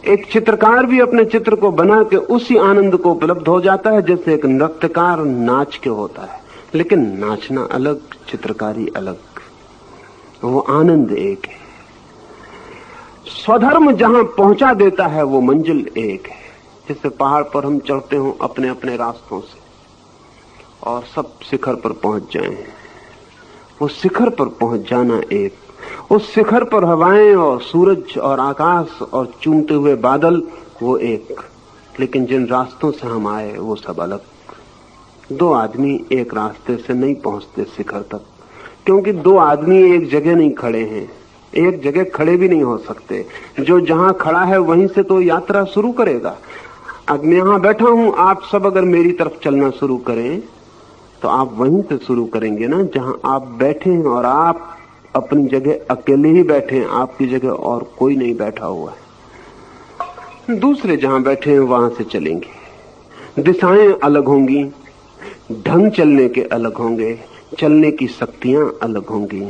एक चित्रकार भी अपने चित्र को बना के उसी आनंद को उपलब्ध हो जाता है जैसे एक नृत्यकार नाच के होता है, लेकिन नाचना अलग, चित्रकारी अलग, वो आनंद एक है। स्वधर्म जहां पहुंचा देता है वो मंजिल एक है। जैसे पहाड़ पर हम चढ़ते हो अपने अपने रास्तों से और सब शिखर पर पहुंच जाएं, वो शिखर पर पहुंच जाना एक, उस शिखर पर हवाएं और सूरज और आकाश और चूमते हुए बादल वो एक, लेकिन जिन रास्तों से हम आए वो सब अलग। दो आदमी एक रास्ते से नहीं पहुंचते शिखर तक, क्योंकि दो आदमी एक जगह नहीं खड़े हैं, एक जगह खड़े भी नहीं हो सकते। जो जहां खड़ा है वहीं से तो यात्रा शुरू करेगा। अब मैं यहां बैठा हूं, आप सब अगर मेरी तरफ चलना शुरू करें तो आप वहीं से शुरू करेंगे ना जहां आप बैठे हैं, और आप अपनी जगह अकेले ही बैठे हैं, आपकी जगह और कोई नहीं बैठा हुआ है। दूसरे जहां बैठे हैं वहां से चलेंगे। दिशाएं अलग होंगी, ढंग चलने के अलग होंगे, चलने की शक्तियां अलग होंगी,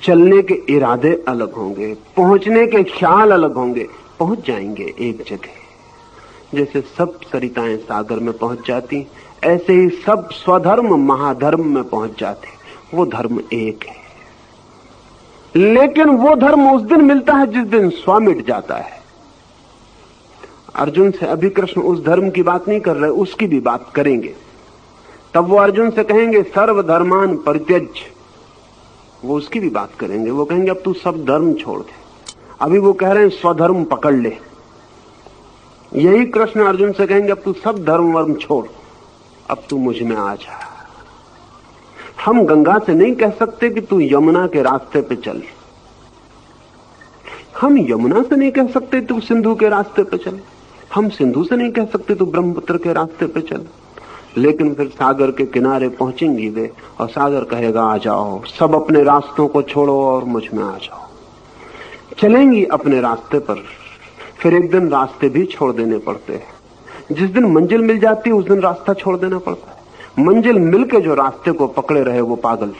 चलने के इरादे अलग होंगे, पहुंचने के ख्याल अलग होंगे, पहुंच जाएंगे एक जगह। जैसे सब सरिताएं सागर में पहुंच जाती, ऐसे ही सब स्वधर्म महाधर्म में पहुंच जाते। वो धर्म एक है, लेकिन वो धर्म उस दिन मिलता है जिस दिन स्व मिट जाता है। अर्जुन से अभी कृष्ण उस धर्म की बात नहीं कर रहे, उसकी भी बात करेंगे। तब वो अर्जुन से कहेंगे सर्वधर्मान परित्यज्य, वो उसकी भी बात करेंगे। वो कहेंगे अब तू सब धर्म छोड़ दे। अभी वो कह रहे हैं स्वधर्म पकड़ ले, यही कृष्ण अर्जुन से कहेंगे अब तू सब धर्म वर्म छोड़, अब तू मुझ में आ जा। हम गंगा से नहीं कह सकते कि तू यमुना के रास्ते पे चल, हम यमुना से नहीं कह सकते तू सिंधु के रास्ते पे चल, हम सिंधु से नहीं कह सकते तू ब्रह्मपुत्र के रास्ते पे चल। लेकिन फिर सागर के किनारे पहुंचेंगी वे, और सागर कहेगा आ जाओ, सब अपने रास्तों को छोड़ो और मुझ में आ जाओ। चलेंगी अपने रास्ते पर, फिर एक दिन रास्ते भी छोड़ देने पड़ते हैं। जिस दिन मंजिल मिल जाती है उस दिन रास्ता छोड़ देना पड़ता है। मंजिल मिलके जो रास्ते को पकड़े रहे वो पागल।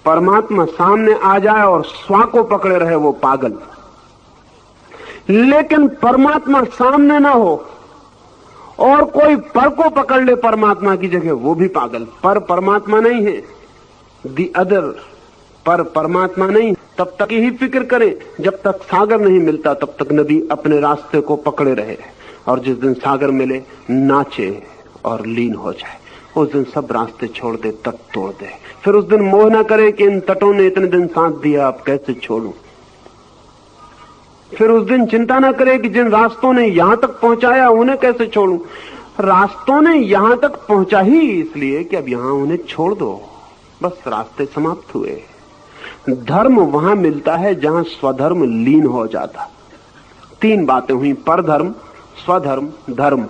परमात्मा सामने आ जाए और स्व को पकड़े रहे वो पागल। लेकिन परमात्मा सामने ना हो और कोई पर को पकड़ ले परमात्मा की जगह, वो भी पागल। पर परमात्मा नहीं है, दी अदर, पर परमात्मा नहीं। तब तक यही फिक्र करें जब तक सागर नहीं मिलता, तब तक नदी अपने रास्ते को पकड़े रहे, और जिस दिन सागर मिले नाचे और लीन हो जाए, उस दिन सब रास्ते छोड़ दे, तट तोड़ दे। फिर उस दिन मोह ना करे कि इन तटों ने इतने दिन साथ दिया, अब कैसे छोड़ूं। फिर उस दिन चिंता ना करे कि जिन रास्तों ने यहां तक पहुंचाया उन्हें कैसे छोड़ूं। रास्तों ने यहां तक पहुंचा ही इसलिए कि अब यहां उन्हें छोड़ दो, बस रास्ते समाप्त हुए। धर्म वहां मिलता है जहां स्वधर्म लीन हो जाता। तीन बातें हुई, परधर्म, स्वधर्म, धर्म।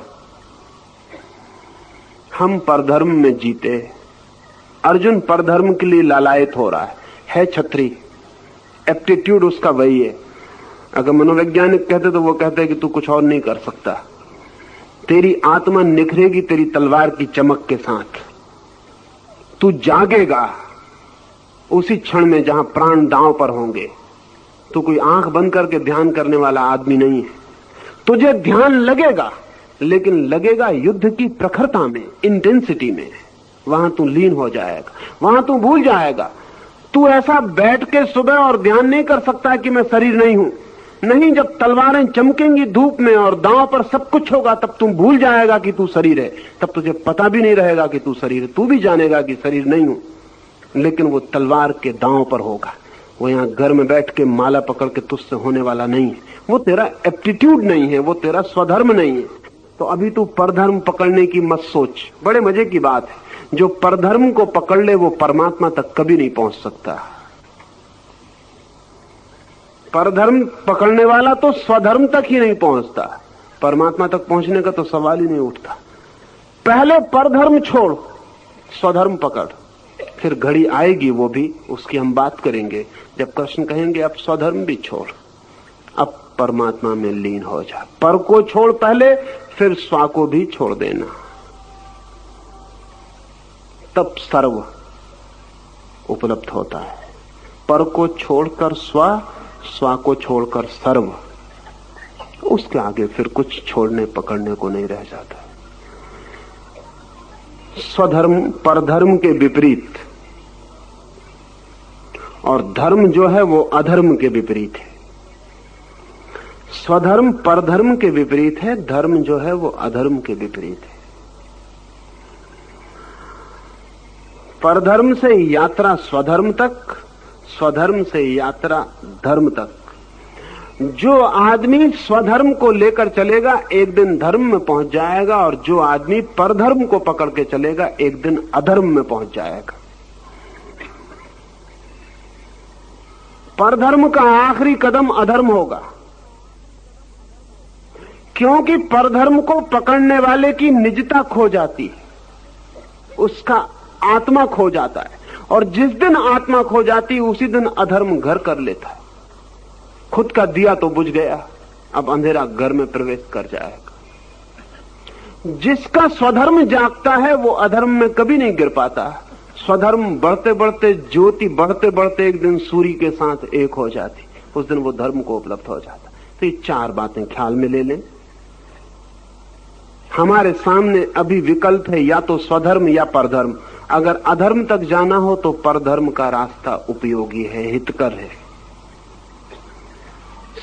हम परधर्म में जीते। अर्जुन परधर्म के लिए लालायित हो रहा है छत्री, एप्टीट्यूड उसका वही है। अगर मनोवैज्ञानिक कहते तो वो कहते कि तू कुछ और नहीं कर सकता, तेरी आत्मा निखरेगी तेरी तलवार की चमक के साथ, तू जागेगा उसी क्षण में जहां प्राण दांव पर होंगे। तू कोई आंख बंद करके ध्यान करने वाला आदमी नहीं है। तुझे ध्यान लगेगा, लेकिन लगेगा युद्ध की प्रखरता में, इंटेंसिटी में। वहां तू लीन हो जाएगा, वहां तू भूल जाएगा। तू ऐसा बैठ के सुबह और ध्यान नहीं कर सकता कि मैं शरीर नहीं हूं। नहीं, जब तलवारें चमकेंगी धूप में और दांव पर सब कुछ होगा, तब तू भूल जाएगा कि तू शरीर है। तब तुझे पता भी नहीं रहेगा कि तू शरीर है। तू भी जानेगा कि शरीर नहीं हूं, लेकिन वो तलवार के दांव पर होगा। वो यहां घर में बैठ के माला पकड़ के तुझसे होने वाला नहीं है। वो तेरा एप्टीट्यूड नहीं है, वो तेरा स्वधर्म नहीं है। तो अभी तू परधर्म पकड़ने की मत सोच। बड़े मजे की बात है, जो परधर्म को पकड़ ले वो परमात्मा तक कभी नहीं पहुंच सकता। परधर्म पकड़ने वाला तो स्वधर्म तक ही नहीं पहुंचता, परमात्मा तक पहुंचने का तो सवाल ही नहीं उठता। पहले परधर्म छोड़, स्वधर्म पकड़, फिर घड़ी आएगी, वो भी उसकी हम बात करेंगे, जब कृष्ण कहेंगे अब स्वधर्म भी छोड़, अब परमात्मा में लीन हो जा। पर को छोड़ पहले, फिर स्व को भी छोड़ देना, तब सर्व उपलब्ध होता है। पर को छोड़कर स्व, स्व को छोड़कर सर्व, उसके आगे फिर कुछ छोड़ने पकड़ने को नहीं रह जाता। स्वधर्म परधर्म के विपरीत, और धर्म जो है वो अधर्म के विपरीत है। स्वधर्म परधर्म के विपरीत है, धर्म जो है वो अधर्म के विपरीत है। परधर्म से यात्रा स्वधर्म तक, स्वधर्म से यात्रा धर्म तक। जो आदमी स्वधर्म को लेकर चलेगा एक दिन धर्म में पहुंच जाएगा, और जो आदमी परधर्म को पकड़ के चलेगा एक दिन अधर्म में पहुंच जाएगा। परधर्म का आखिरी कदम अधर्म होगा, क्योंकि परधर्म को पकड़ने वाले की निजता खो जाती है, उसका आत्मा खो जाता है, और जिस दिन आत्मा खो जाती है उसी दिन अधर्म घर कर लेता है। खुद का दिया तो बुझ गया, अब अंधेरा घर में प्रवेश कर जाएगा। जिसका स्वधर्म जागता है वो अधर्म में कभी नहीं गिर पाता। स्वधर्म बढ़ते बढ़ते, ज्योति बढ़ते बढ़ते एक दिन सूर्य के साथ एक हो जाती, उस दिन वो धर्म को उपलब्ध हो जाता। तो ये चार बातें ख्याल में ले लें। हमारे सामने अभी विकल्प है, या तो स्वधर्म या परधर्म। अगर अधर्म तक जाना हो तो परधर्म का रास्ता उपयोगी है, हितकर है,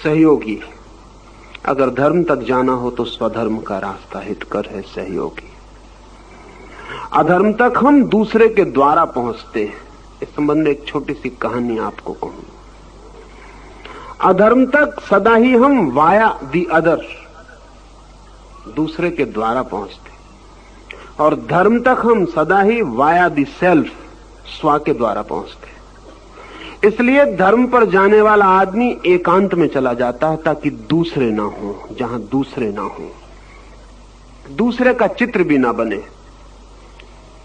सहयोगी। अगर धर्म तक जाना हो तो स्वधर्म का रास्ता हितकर है, सहयोगी। अधर्म तक हम दूसरे के द्वारा पहुंचते हैं। इस संबंध में एक छोटी सी कहानी आपको कहूं। अधर्म तक सदा ही हम वाया दी अदर, दूसरे के द्वारा पहुंचते, और धर्म तक हम सदा ही वाया दी सेल्फ, स्व के द्वारा पहुंचते। इसलिए धर्म पर जाने वाला आदमी एकांत में चला जाता है ताकि दूसरे ना हो, जहां दूसरे ना हो, दूसरे का चित्र भी ना बने।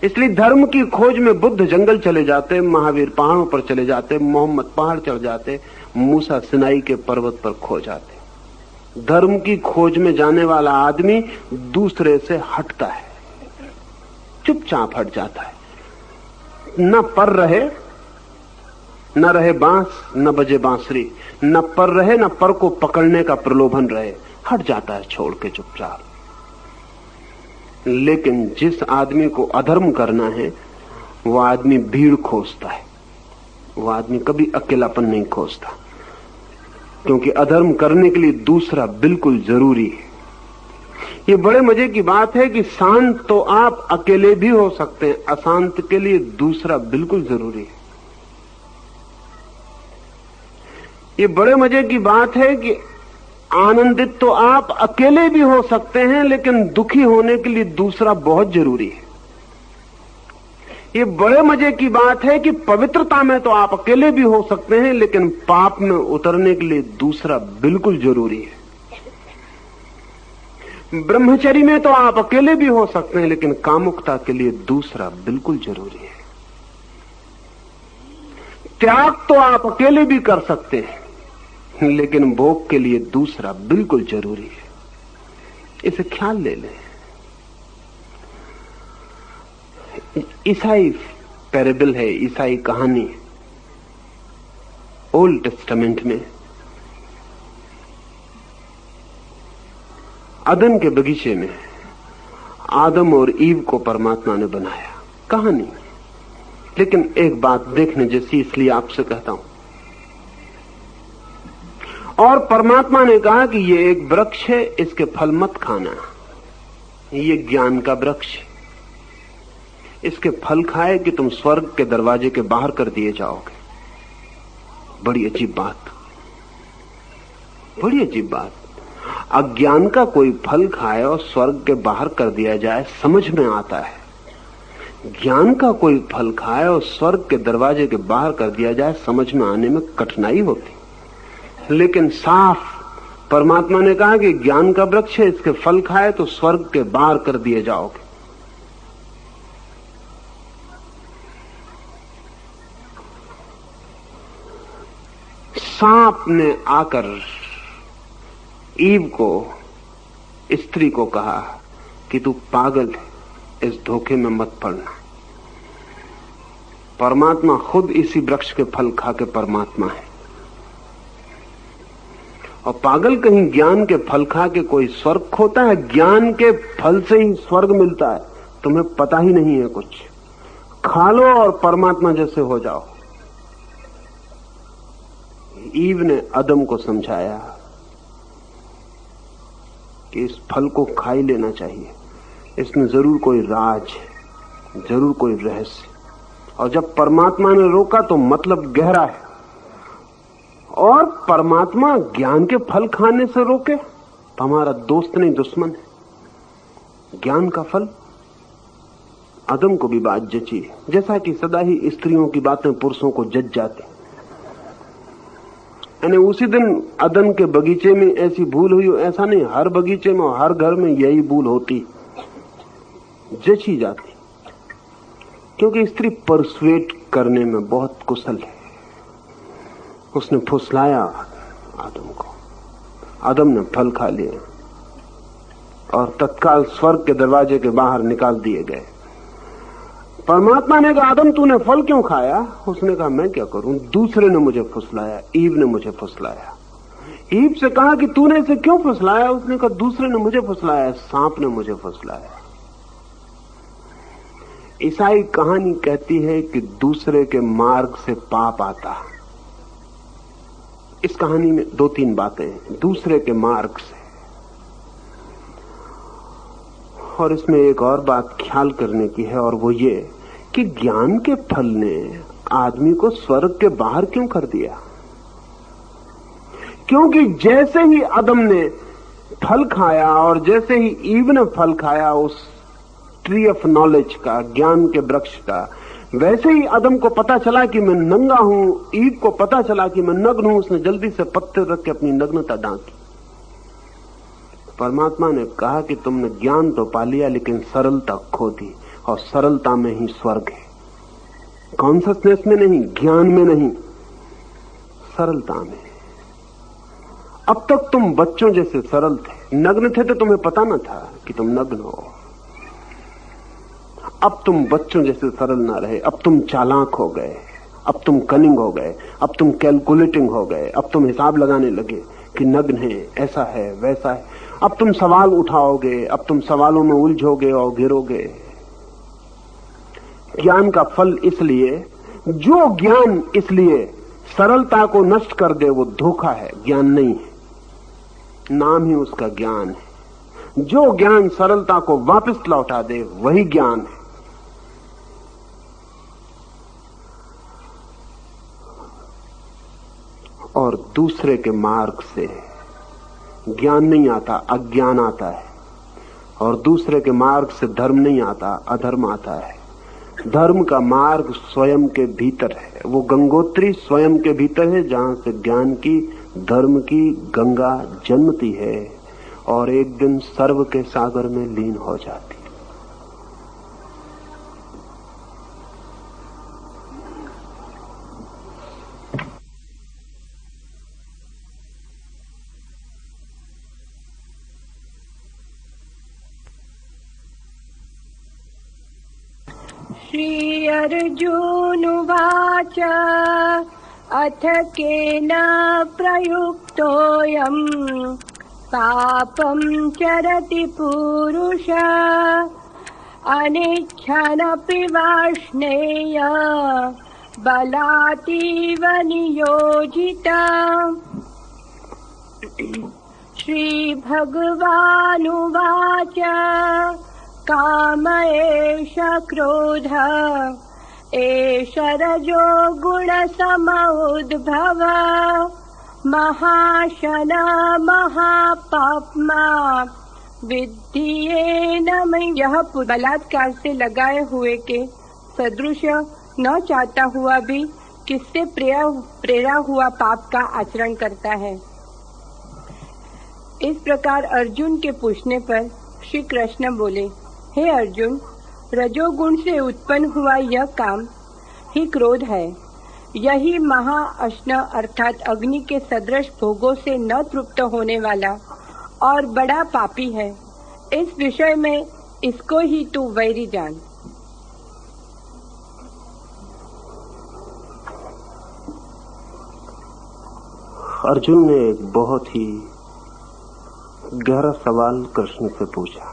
इसलिए धर्म की खोज में बुद्ध जंगल चले जाते, महावीर पहाड़ों पर चले जाते, मोहम्मद पहाड़ चढ़ जाते, मूसा सिनाई के पर्वत पर खो जाते। धर्म की खोज में जाने वाला आदमी दूसरे से हटता है, चुपचाप हट जाता है। न पर रहे, न रहे बांस, न बजे बांसुरी, न पर रहे न पर को पकड़ने का प्रलोभन रहे, हट जाता है छोड़ के चुपचाप। लेकिन जिस आदमी को अधर्म करना है वो आदमी भीड़ खोजता है, वो आदमी कभी अकेलापन नहीं खोजता, क्योंकि अधर्म करने के लिए दूसरा बिल्कुल जरूरी है। ये बड़े मजे की बात है कि शांत तो आप अकेले भी हो सकते हैं, अशांत के लिए दूसरा बिल्कुल जरूरी है। ये बड़े मजे की बात है कि आनंदित तो आप अकेले भी हो सकते हैं, लेकिन दुखी होने के लिए दूसरा बहुत जरूरी है। ये बड़े मजे की बात है कि पवित्रता में तो आप अकेले भी हो सकते हैं, लेकिन पाप में उतरने के लिए दूसरा बिल्कुल जरूरी है। ब्रह्मचर्य में तो आप अकेले भी हो सकते हैं, लेकिन कामुकता के लिए दूसरा बिल्कुल जरूरी है। त्याग तो आप अकेले भी कर सकते हैं, लेकिन भोग के लिए दूसरा बिल्कुल जरूरी है। इसे ख्याल ले लें। ईसाई पैरेबल है, ईसाई कहानी, ओल्ड टेस्टामेंट में अदन के बगीचे में आदम और ईव को परमात्मा ने बनाया। कहानी, लेकिन एक बात देखने जैसी, इसलिए आपसे कहता हूं। और परमात्मा ने कहा कि ये एक वृक्ष है, इसके फल मत खाना, ये ज्ञान का वृक्ष है, इसके फल खाए कि तुम स्वर्ग के दरवाजे के बाहर कर दिए जाओगे। बड़ी अजीब बात, बड़ी अजीब बात। अज्ञान का कोई फल खाए और स्वर्ग के बाहर कर दिया जाए समझ में आता है, ज्ञान का कोई फल खाए और स्वर्ग के दरवाजे के बाहर कर दिया जाए समझ में आने में कठिनाई होती। लेकिन साफ परमात्मा ने कहा कि ज्ञान का वृक्ष है, इसके फल खाए तो स्वर्ग के बाहर कर दिए जाओगे। सांप ने आकर ईव को, स्त्री को कहा कि तू पागल है, इस धोखे में मत पड़ना। परमात्मा खुद इसी वृक्ष के फल खा के परमात्मा है। और पागल कहीं ज्ञान के फल खा के कोई स्वर्ग खोता है? ज्ञान के फल से ही स्वर्ग मिलता है, तुम्हें पता ही नहीं है कुछ। खा लो और परमात्मा जैसे हो जाओ। ईव ने आदम को समझाया कि इस फल को खा ही लेना चाहिए, इसमें जरूर कोई राज है, जरूर कोई रहस्य। और जब परमात्मा ने रोका तो मतलब गहरा है। और परमात्मा ज्ञान के फल खाने से रोके तो हमारा दोस्त नहीं दुश्मन है। ज्ञान का फल आदम को भी बात जची, जैसा कि सदा ही स्त्रियों की बातें पुरुषों को जच जाती। यानी उसी दिन अदन के बगीचे में ऐसी भूल हुई, ऐसा नहीं, हर बगीचे में और हर घर में यही भूल होती, जची जाती। क्योंकि स्त्री परसुएट करने में बहुत कुशल है। उसने फुसलाया आदम को, आदम ने फल खा लिया और तत्काल स्वर्ग के दरवाजे के बाहर निकाल दिए गए। परमात्मा ने कहा आदम तूने फल क्यों खाया? उसने कहा मैं क्या करूं, दूसरे ने मुझे फुसलाया, ईव ने मुझे फुसलाया। ईव से कहा कि तूने इसे क्यों फुसलाया? उसने कहा दूसरे ने मुझे फुसलाया, सांप ने मुझे फुसलाया। ईसाई कहानी कहती है कि दूसरे के मार्ग से पाप आता। इस कहानी में दो तीन बातें हैं, दूसरे के मार्ग से। और इसमें एक और बात ख्याल करने की है, और वो ये कि ज्ञान के फल ने आदमी को स्वर्ग के बाहर क्यों कर दिया? क्योंकि जैसे ही आदम ने फल खाया और जैसे ही ईव ने फल खाया उस ट्री ऑफ नॉलेज का, ज्ञान के वृक्ष का, वैसे ही आदम को पता चला कि मैं नंगा हूं, ईव को पता चला कि मैं नग्न हूं। उसने जल्दी से पत्थर रख के अपनी नग्नता ढांकी। परमात्मा ने कहा कि तुमने ज्ञान तो पा लिया लेकिन सरलता खो दी, और सरलता में ही स्वर्ग है। कॉन्शसनेस में नहीं, ज्ञान में नहीं, सरलता में। अब तक तुम बच्चों जैसे सरल थे, नग्न थे तो तुम्हें पता न था कि तुम नग्न हो। अब तुम बच्चों जैसे सरल ना रहे, अब तुम चालाक हो गए, अब तुम कनिंग हो गए, अब तुम कैलकुलेटिंग हो गए, अब तुम हिसाब लगाने लगे कि नग्न है, ऐसा है, वैसा है। अब तुम सवाल उठाओगे, अब तुम सवालों में उलझोगे और गिरोगे। ज्ञान का फल इसलिए, जो ज्ञान इसलिए सरलता को नष्ट कर दे वो धोखा है, ज्ञान नहीं है। नाम ही उसका ज्ञान है। जो ज्ञान सरलता को वापस लौटा दे वही ज्ञान है। और दूसरे के मार्ग से ज्ञान नहीं आता, अज्ञान आता है। और दूसरे के मार्ग से धर्म नहीं आता, अधर्म आता है। धर्म का मार्ग स्वयं के भीतर है, वो गंगोत्री स्वयं के भीतर है, जहां से ज्ञान की, धर्म की गंगा जन्मती है और एक दिन सर्व के सागर में लीन हो जाती। श्री अर्जुनुवाच अथ केन प्रयुक्तोऽयम् पापं चरति पुरुष अनिच्छनपि वाष्णेय बलातीव नियोजिता। श्री भगवानुवाच काम एष क्रोध एष रजो गुण समुद्भव महाशन महापाप्मा विद्येनम। यह बलात्कार से लगाए हुए के सदृश न चाहता हुआ भी किससे प्रेरा हुआ पाप का आचरण करता है। इस प्रकार अर्जुन के पूछने पर श्री कृष्ण बोले, हे अर्जुन, रजोगुण से उत्पन्न हुआ यह काम ही क्रोध है। यही महाअश्न अर्थात अग्नि के सदृश भोगों से न तृप्त होने वाला और बड़ा पापी है। इस विषय में इसको ही तू वैरी जान। अर्जुन ने एक बहुत ही गहरा सवाल कृष्ण से पूछा।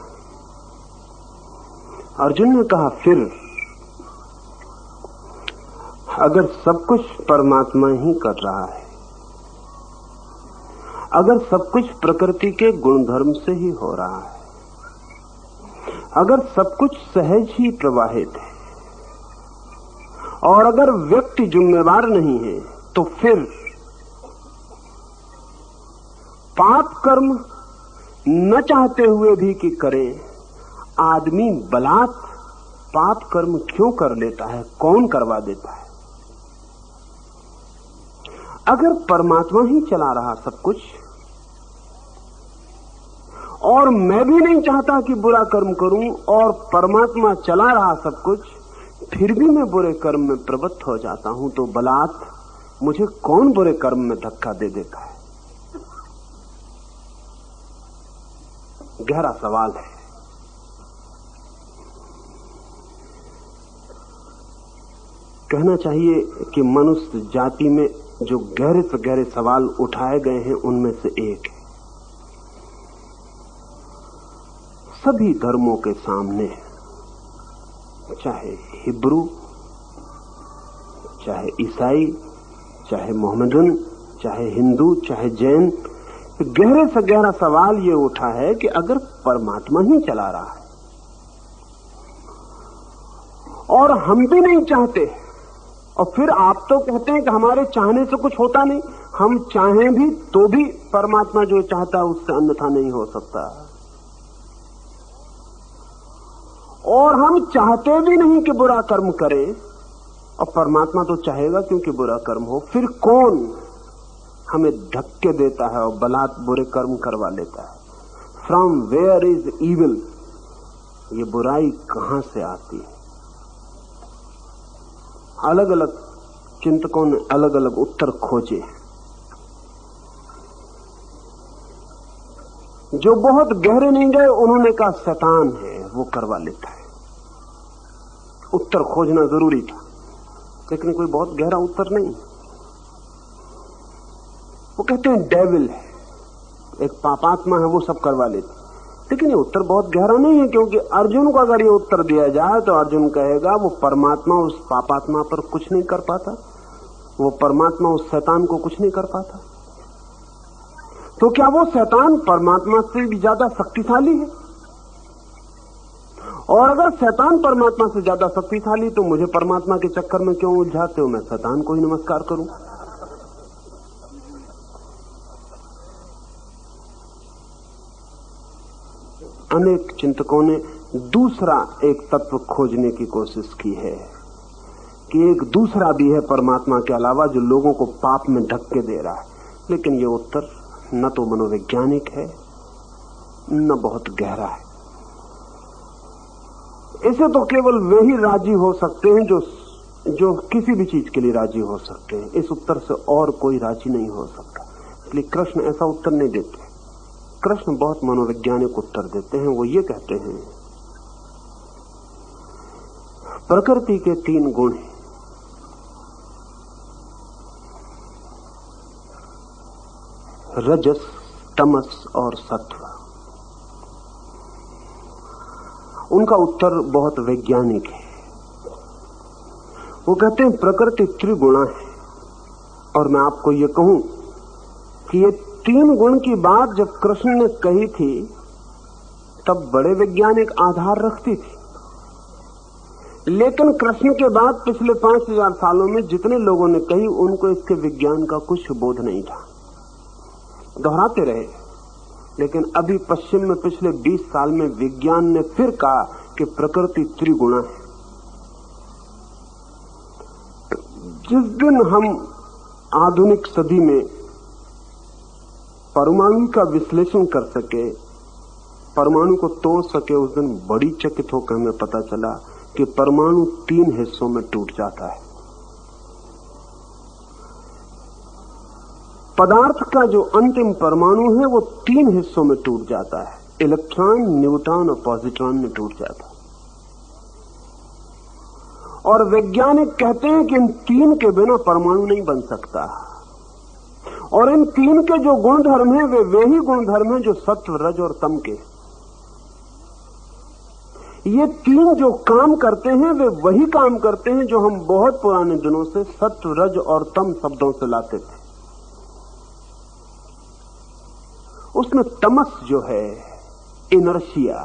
अर्जुन ने कहा, फिर अगर सब कुछ परमात्मा ही कर रहा है, अगर सब कुछ प्रकृति के गुणधर्म से ही हो रहा है, अगर सब कुछ सहज ही प्रवाहित है और अगर व्यक्ति जिम्मेवार नहीं है, तो फिर पाप कर्म न चाहते हुए भी कि करे, आदमी बलात् पाप कर्म क्यों कर लेता है? कौन करवा देता है? अगर परमात्मा ही चला रहा सब कुछ और मैं भी नहीं चाहता कि बुरा कर्म करूं और परमात्मा चला रहा सब कुछ, फिर भी मैं बुरे कर्म में प्रवृत्त हो जाता हूं, तो बलात् मुझे कौन बुरे कर्म में धक्का दे देता है? गहरा सवाल है। कहना चाहिए कि मनुष्य जाति में जो गहरे से गहरे सवाल उठाए गए हैं, उनमें से एक है। सभी धर्मों के सामने, चाहे हिब्रू, चाहे ईसाई, चाहे मोहम्मदन, चाहे हिंदू, चाहे जैन, गहरे से गहरा सवाल ये उठा है कि अगर परमात्मा ही चला रहा है और हम भी नहीं चाहते, और फिर आप तो कहते हैं कि हमारे चाहने से कुछ होता नहीं, हम चाहें भी तो भी परमात्मा जो चाहता है उससे अन्यथा नहीं हो सकता, और हम चाहते भी नहीं कि बुरा कर्म करें और परमात्मा तो चाहेगा क्योंकि बुरा कर्म हो, फिर कौन हमें धक्के देता है और बलात् बुरे कर्म करवा लेता है? फ्रॉम वेयर इज इविल, ये बुराई कहां से आती है? अलग अलग चिंतकों ने अलग अलग उत्तर खोजे। जो बहुत गहरे नहीं गए, उन्होंने कहा शैतान है, वो करवा लेता है। उत्तर खोजना जरूरी था, लेकिन कोई बहुत गहरा उत्तर नहीं। वो कहते हैं डेविल है, एक पापात्मा है, वो सब करवा लेती। लेकिन ये उत्तर बहुत गहरा नहीं है, क्योंकि अर्जुन को अगर ये उत्तर दिया जाए तो अर्जुन कहेगा वो परमात्मा उस पापात्मा पर कुछ नहीं कर पाता, वो परमात्मा उस शैतान को कुछ नहीं कर पाता। तो क्या वो शैतान परमात्मा से भी ज्यादा शक्तिशाली है? और अगर शैतान परमात्मा से ज्यादा शक्तिशाली, तो मुझे परमात्मा के चक्कर में क्यों उलझाते हो? मैं शैतान को ही नमस्कार करूं। अनेक चिंतकों ने दूसरा एक तत्व खोजने की कोशिश की है कि एक दूसरा भी है परमात्मा के अलावा जो लोगों को पाप में धक्के दे रहा है, लेकिन ये उत्तर न तो मनोवैज्ञानिक है न बहुत गहरा है। इसे तो केवल वे ही राजी हो सकते हैं जो किसी भी चीज के लिए राजी हो सकते हैं। इस उत्तर से और कोई राजी नहीं हो सकता, इसलिए कृष्ण ऐसा उत्तर नहीं देते। कृष्ण बहुत मनोवैज्ञानिक उत्तर देते हैं। वो ये कहते हैं, प्रकृति के 3 गुण हैं, रजस, तमस और सत्व। उनका उत्तर बहुत वैज्ञानिक है। वो कहते हैं प्रकृति त्रिगुणा है, और मैं आपको ये कहूं कि ये 3 गुण की बात जब कृष्ण ने कही थी तब बड़े वैज्ञानिक आधार रखती थी, लेकिन कृष्ण के बाद पिछले 5000 सालों में जितने लोगों ने कही उनको इसके विज्ञान का कुछ बोध नहीं था। दोहराते रहे, लेकिन अभी पश्चिम में पिछले 20 साल में विज्ञान ने फिर कहा कि प्रकृति त्रिगुणा है। जिस दिन हम आधुनिक सदी में परमाणु का विश्लेषण कर सके, परमाणु को तोड़ सके, उस दिन बड़ी चकित होकर हमें पता चला कि परमाणु 3 हिस्सों में टूट जाता है। पदार्थ का जो अंतिम परमाणु है वो 3 हिस्सों में टूट जाता है, इलेक्ट्रॉन, न्यूट्रॉन और पॉजिट्रॉन में टूट जाता है। और वैज्ञानिक कहते हैं कि इन 3 के बिना परमाणु नहीं बन सकता। और इन 3 के जो गुणधर्म हैं वे ही गुणधर्म हैं जो सत्व, रज और तम के। ये 3 जो काम करते हैं वे वही काम करते हैं जो हम बहुत पुराने दिनों से सत्व, रज और तम शब्दों से लाते थे। उसमें तमस जो है, इनर्शिया,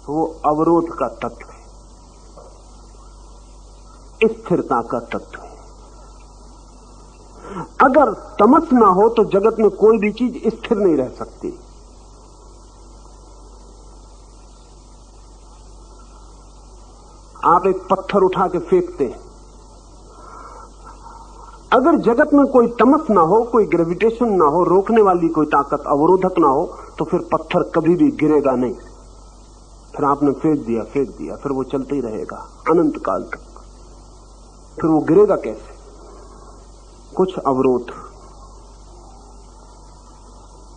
वो अवरोध का तत्व है, स्थिरता का तत्व है। अगर तमस ना हो तो जगत में कोई भी चीज स्थिर नहीं रह सकती। आप एक पत्थर उठा के फेंकते हैं, अगर जगत में कोई तमस ना हो, कोई ग्रेविटेशन ना हो, रोकने वाली कोई ताकत, अवरोधक ना हो, तो फिर पत्थर कभी भी गिरेगा नहीं। फिर आपने फेंक दिया, फिर वो चलते ही रहेगा अनंत काल तक। फिर वो गिरेगा कैसे? कुछ अवरोध,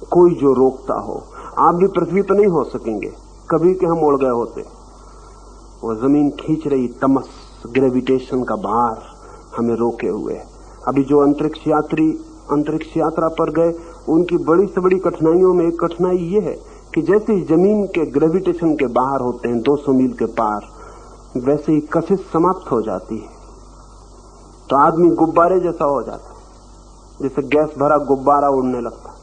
कोई जो रोकता हो। आप भी पृथ्वी पर नहीं हो सकेंगे, कभी के हम उड़ गए होते। वो जमीन खींच रही तमस, ग्रेविटेशन का भार हमें रोके हुए। अभी जो अंतरिक्ष यात्री अंतरिक्ष यात्रा पर गए, उनकी बड़ी से बड़ी कठिनाइयों में एक कठिनाई ये है कि जैसे ही जमीन के ग्रेविटेशन के बाहर होते हैं 200 मील के पार, वैसे ही कशिश समाप्त हो जाती है, तो आदमी गुब्बारे जैसा हो जाता है, जैसे गैस भरा गुब्बारा उड़ने लगता।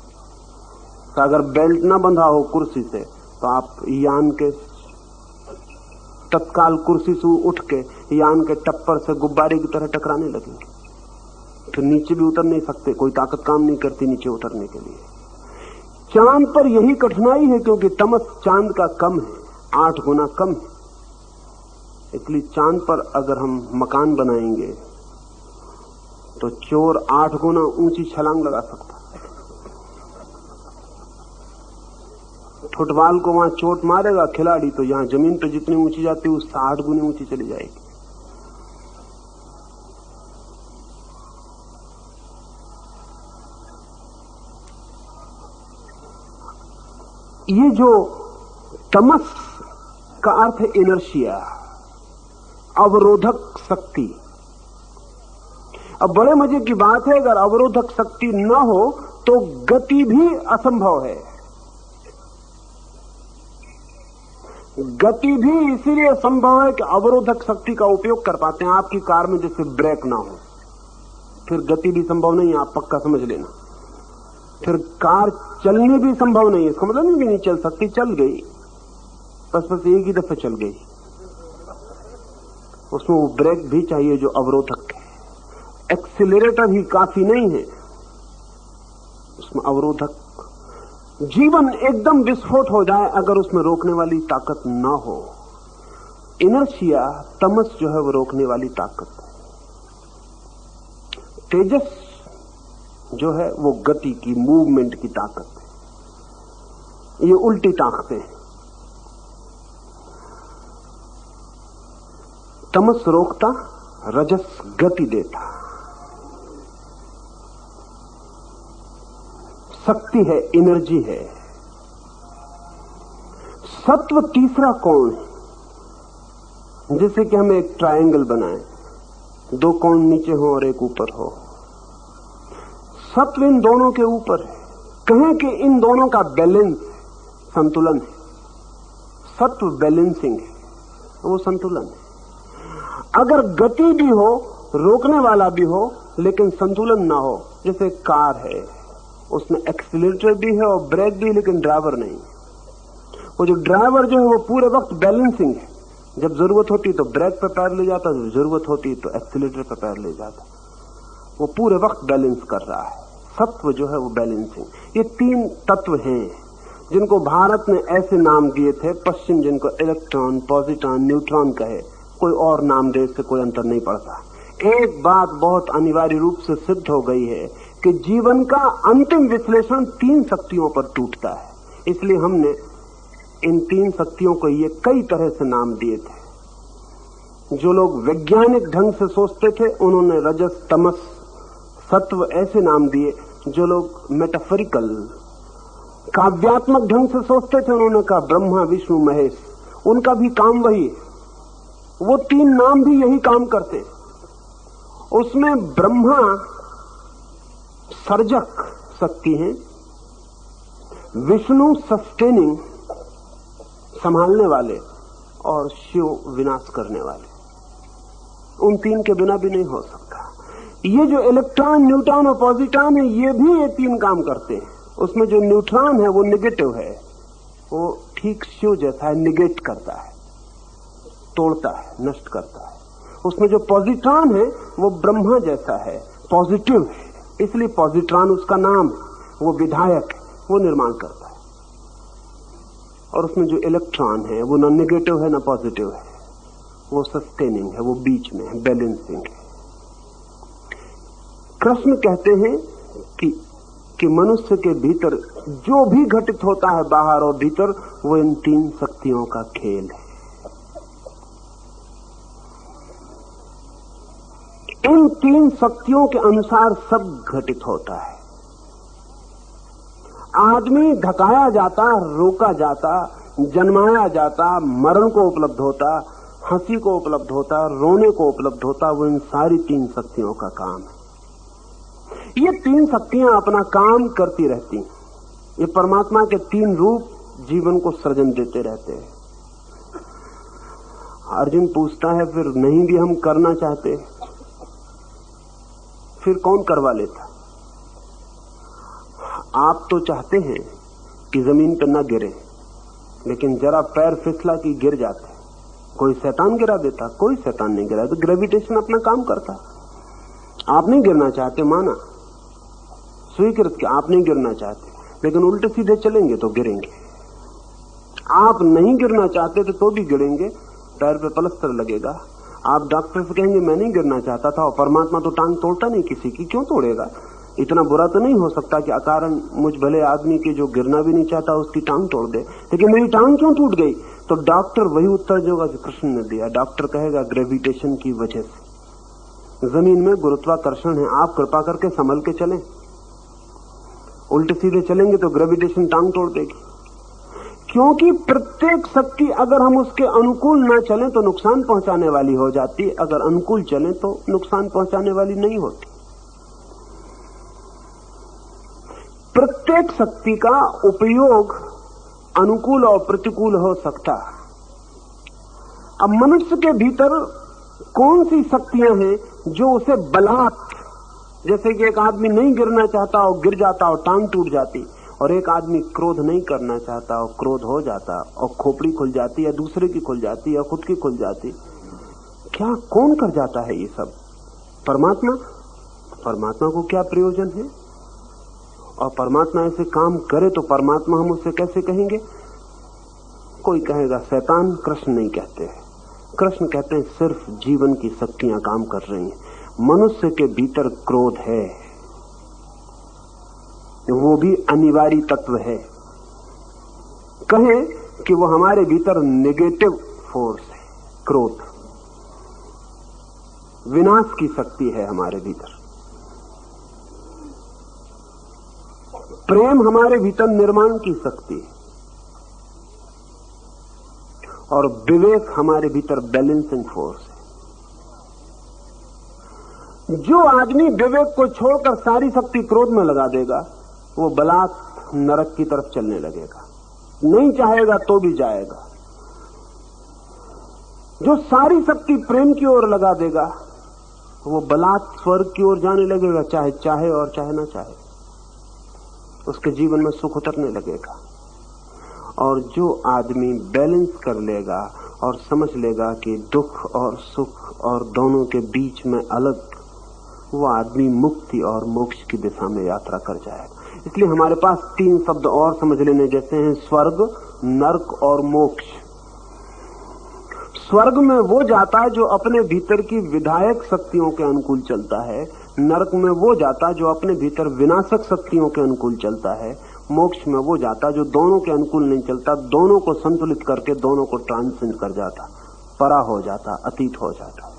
तो अगर बेल्ट ना बंधा हो कुर्सी से, तो आप यान के तत्काल कुर्सी से उठ के यान के टप्पर से गुब्बारे की तरह टकराने लगेंगे। फिर नीचे भी उतर नहीं सकते, कोई ताकत काम नहीं करती नीचे उतरने के लिए। चांद पर यही कठिनाई है, क्योंकि तमस चांद का कम है, 8 गुना कम है। इसलिए चांद पर अगर हम मकान बनाएंगे तो चोर 8 गुना ऊंची छलांग लगा सकता है। फुटबॉल को वहां चोट मारेगा खिलाड़ी, तो यहां जमीन पर जितनी ऊंची जाती है उससे 8 गुने ऊंची चली जाएगी। ये जो तमस का अर्थ है इनर्शिया, अवरोधक शक्ति। अब बड़े मजे की बात है, अगर अवरोधक शक्ति न हो तो गति भी असंभव है। गति भी इसीलिए संभव है कि अवरोधक शक्ति का उपयोग कर पाते हैं। आपकी कार में जैसे ब्रेक ना हो, फिर गति भी संभव नहीं है, आप पक्का समझ लेना। फिर कार चलनी भी संभव नहीं है, इसका मतलब नहीं कि नहीं चल सकती, चल गई, बस एक ही दफे चल गई। उसमें वो ब्रेक भी चाहिए जो अवरोधक है। एक्सीलरेटर ही काफी नहीं है, उसमें अवरोधक। जीवन एकदम विस्फोट हो जाए अगर उसमें रोकने वाली ताकत ना हो। इनर्शिया, तमस जो है वो रोकने वाली ताकत है। तेजस जो है वो गति की, मूवमेंट की ताकत है। ये उल्टी ताकतें हैं। तमस रोकता, रजस गति देता, शक्ति है, एनर्जी है। सत्व तीसरा कोण है। जैसे कि हम एक ट्रायंगल बनाएं, 2 कोण नीचे हो और एक ऊपर हो। सत्व इन दोनों के ऊपर है। कहें कि इन दोनों का बैलेंस, संतुलन है। सत्व बैलेंसिंग है, वो संतुलन है। अगर गति भी हो, रोकने वाला भी हो, लेकिन संतुलन ना हो, जैसे कार है, उसमें एक्सीलरेटर भी है और ब्रेक भी, लेकिन ड्राइवर नहीं। वो जो ड्राइवर जो है वो पूरे वक्त बैलेंसिंग है। जब जरूरत होती तो ब्रेक पर पैर ले जाता, जब जरूरत होती तो एक्सीलरेटर पर पैर ले जाता। वो पूरे वक्त बैलेंस कर रहा है। सत्व जो है वो बैलेंसिंग। ये 3 तत्व हैं जिनको भारत ने ऐसे नाम दिए थे, पश्चिम जिनको इलेक्ट्रॉन, पॉजिट्रॉन, न्यूट्रॉन कहे। कोई और नाम दे, इससे कोई अंतर नहीं पड़ता। एक बात बहुत अनिवार्य रूप से सिद्ध हो गई है कि जीवन का अंतिम विश्लेषण 3 शक्तियों पर टूटता है। इसलिए हमने इन 3 शक्तियों को ये कई तरह से नाम दिए थे। जो लोग वैज्ञानिक ढंग से सोचते थे उन्होंने रजस, तमस, सत्व ऐसे नाम दिए। जो लोग मेटाफोरिकल, काव्यात्मक ढंग से सोचते थे उन्होंने कहा ब्रह्मा, विष्णु, महेश। उनका भी काम वही है, वो 3 नाम भी यही काम करते। उसमें ब्रह्मा सर्जक शक्ति है, विष्णु सस्टेनिंग, संभालने वाले, और शिव विनाश करने वाले। उन 3 के बिना भी नहीं हो सकता। ये जो इलेक्ट्रॉन, न्यूट्रॉन और पॉजिट्रॉन है, ये भी ये 3 काम करते हैं। उसमें जो न्यूट्रॉन है वो नेगेटिव है, वो ठीक शिव जैसा है, निगेट करता है, तोड़ता है, नष्ट करता है। उसमें जो पॉजिट्रॉन है वो ब्रह्मा जैसा है, पॉजिटिव है, इसलिए पॉजिट्रॉन उसका नाम है। वो विधायक है, वो निर्माण करता है। और उसमें जो इलेक्ट्रॉन है वो न नेगेटिव है न पॉजिटिव है, वो सस्टेनिंग है, वो बीच में है, बैलेंसिंग है। कृष्ण कहते हैं कि मनुष्य के भीतर जो भी घटित होता है बाहर और भीतर, वो इन 3 शक्तियों का खेल है। इन 3 शक्तियों के अनुसार सब घटित होता है। आदमी धकाया जाता, रोका जाता, जन्माया जाता, मरण को उपलब्ध होता, हंसी को उपलब्ध होता, रोने को उपलब्ध होता, वो इन सारी 3 शक्तियों का काम है। ये 3 शक्तियां अपना काम करती रहती हैं। ये परमात्मा के 3 रूप जीवन को सृजन देते रहते हैं। अर्जुन पूछता है फिर नहीं भी हम करना चाहते फिर कौन करवा लेता? आप तो चाहते हैं कि जमीन पर न गिरे, लेकिन जरा पैर फिसला कि गिर जाते। कोई शैतान गिरा देता? कोई शैतान नहीं गिरा। तो ग्रेविटेशन अपना काम करता। आप नहीं गिरना चाहते, माना, स्वीकृत कि आप नहीं गिरना चाहते, लेकिन उल्टे सीधे चलेंगे तो गिरेंगे। आप नहीं गिरना चाहते तो भी गिरेंगे, पैर पे पलस्तर लगेगा। आप डॉक्टर से कहेंगे मैं नहीं गिरना चाहता था, और परमात्मा तो टांग तोड़ता नहीं किसी की, क्यों तोड़ेगा? इतना बुरा तो नहीं हो सकता कि अकारण मुझ भले आदमी के जो गिरना भी नहीं चाहता उसकी टांग तोड़ दे, लेकिन मेरी टांग क्यों टूट गई? तो डॉक्टर वही उत्तर देगा जो कृष्ण ने दिया। डॉक्टर कहेगा ग्रेविटेशन की वजह से, जमीन में गुरुत्वाकर्षण है, आप कृपा करके संभल के चलें। उल्टे सीधे चलेंगे तो ग्रेविटेशन टांग तोड़ देगी। क्योंकि प्रत्येक शक्ति अगर हम उसके अनुकूल ना चलें तो नुकसान पहुंचाने वाली हो जाती, अगर अनुकूल चलें तो नुकसान पहुंचाने वाली नहीं होती। प्रत्येक शक्ति का उपयोग अनुकूल और प्रतिकूल हो सकता। अब मनुष्य के भीतर कौन सी शक्तियां हैं जो उसे बलात्, जैसे कि एक आदमी नहीं गिरना चाहता और गिर जाता और टांग टूट जाती, और एक आदमी क्रोध नहीं करना चाहता और क्रोध हो जाता और खोपड़ी खुल जाती, या दूसरे की खुल जाती या खुद की खुल जाती। क्या कौन कर जाता है ये सब? परमात्मा। परमात्मा को क्या प्रयोजन है? और परमात्मा ऐसे काम करे तो परमात्मा हम उससे कैसे कहेंगे? कोई कहेगा शैतान, कृष्ण नहीं कहते। कृष्ण कहते हैं सिर्फ जीवन की शक्तियां काम कर रही हैं। मनुष्य के भीतर क्रोध है, वो भी अनिवार्य तत्व है। कहें कि वो हमारे भीतर नेगेटिव फोर्स है। क्रोध विनाश की शक्ति है हमारे भीतर। प्रेम हमारे भीतर निर्माण की शक्ति है, और विवेक हमारे भीतर बैलेंसिंग फोर्स है। जो आदमी विवेक को छोड़कर सारी शक्ति क्रोध में लगा देगा, वो बलात् नरक की तरफ चलने लगेगा, नहीं चाहेगा तो भी जाएगा। जो सारी शक्ति प्रेम की ओर लगा देगा, वो बलात् स्वर्ग की ओर जाने लगेगा, चाहे चाहे और चाहे ना चाहे। उसके जीवन में सुख उतरने लगेगा। और जो आदमी बैलेंस कर लेगा और समझ लेगा कि दुख और सुख और दोनों के बीच में अलग, वो आदमी मुक्ति और मोक्ष की दिशा में यात्रा कर जाएगा। इसलिए हमारे पास 3 शब्द और समझ लेने जैसे हैं, स्वर्ग, नरक और मोक्ष। स्वर्ग में वो जाता है जो अपने भीतर की विधायक शक्तियों के अनुकूल चलता है, नरक में वो जाता है जो अपने भीतर विनाशक शक्तियों के अनुकूल चलता है, मोक्ष में वो जाता है जो दोनों के अनुकूल नहीं चलता, दोनों को संतुलित करके दोनों को ट्रांसेंड कर जाता, परा हो जाता, अतीत हो जाता।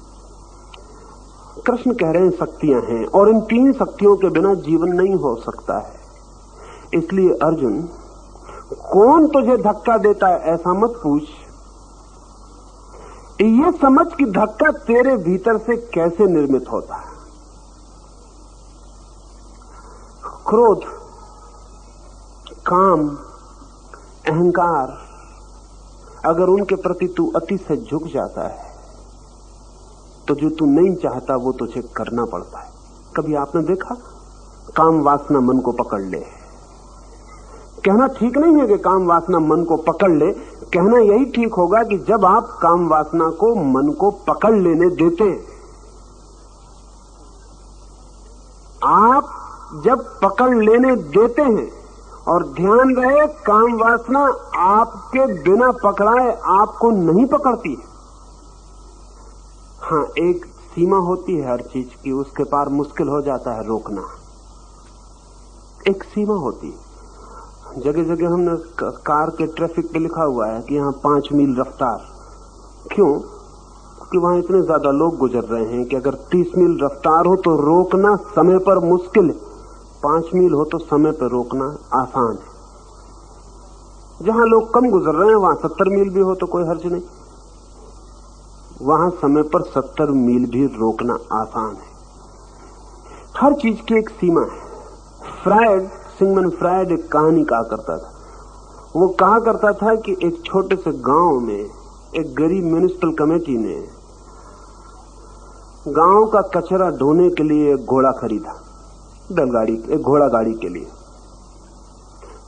कृष्ण कह रहे हैं शक्तियां हैं और इन तीन शक्तियों के बिना जीवन नहीं हो सकता है। इसलिए अर्जुन, कौन तुझे धक्का देता है ऐसा मत पूछ, ये समझ कि धक्का तेरे भीतर से कैसे निर्मित होता है। क्रोध, काम, अहंकार, अगर उनके प्रति तू अति से झुक जाता है तो जो तू नहीं चाहता वो तुझे करना पड़ता है। कभी आपने देखा काम वासना मन को पकड़ ले? कहना ठीक नहीं है कि काम वासना मन को पकड़ ले, कहना यही ठीक होगा कि जब आप काम वासना को मन को पकड़ लेने देते हैं, आप जब पकड़ लेने देते हैं, और ध्यान रहे काम वासना आपके बिना पकड़ाए आपको नहीं पकड़ती है। हाँ, एक सीमा होती है हर चीज की, उसके पार मुश्किल हो जाता है रोकना। एक सीमा होती है। जगह जगह हमने कार के ट्रैफिक पे लिखा हुआ है कि यहाँ 5 मील रफ्तार। क्यों? क्योंकि वहां इतने ज्यादा लोग गुजर रहे हैं कि अगर 30 मील रफ्तार हो तो रोकना समय पर मुश्किल है, 5 मील हो तो समय पर रोकना आसान है। जहां लोग कम गुजर रहे हैं वहां 70 मील भी हो तो कोई हर्ज नहीं, वहां समय पर 70 मील भी रोकना आसान है। हर चीज की एक सीमा है। सिगमंड फ्रायड एक कहानी कहा करता था। वो कहा करता था कि एक छोटे से गांव में एक गरीब म्युनिसिपल कमेटी ने गांव का कचरा ढोने के लिए एक घोड़ा खरीदा, बैलगाड़ी, एक घोड़ा गाड़ी के लिए।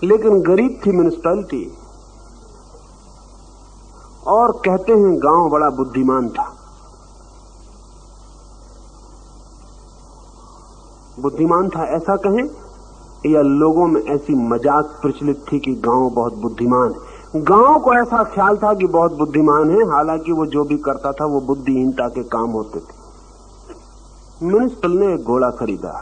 लेकिन गरीब थी म्युनिसिपैलिटी और कहते हैं गांव बड़ा बुद्धिमान था। बुद्धिमान था ऐसा कहें या लोगों में ऐसी मजाक प्रचलित थी कि गांव बहुत बुद्धिमान है। गांव को ऐसा ख्याल था कि बहुत बुद्धिमान है, हालांकि वो जो भी करता था वो बुद्धिहीनता के काम होते थे। म्युनिसिपल ने एक घोड़ा खरीदा,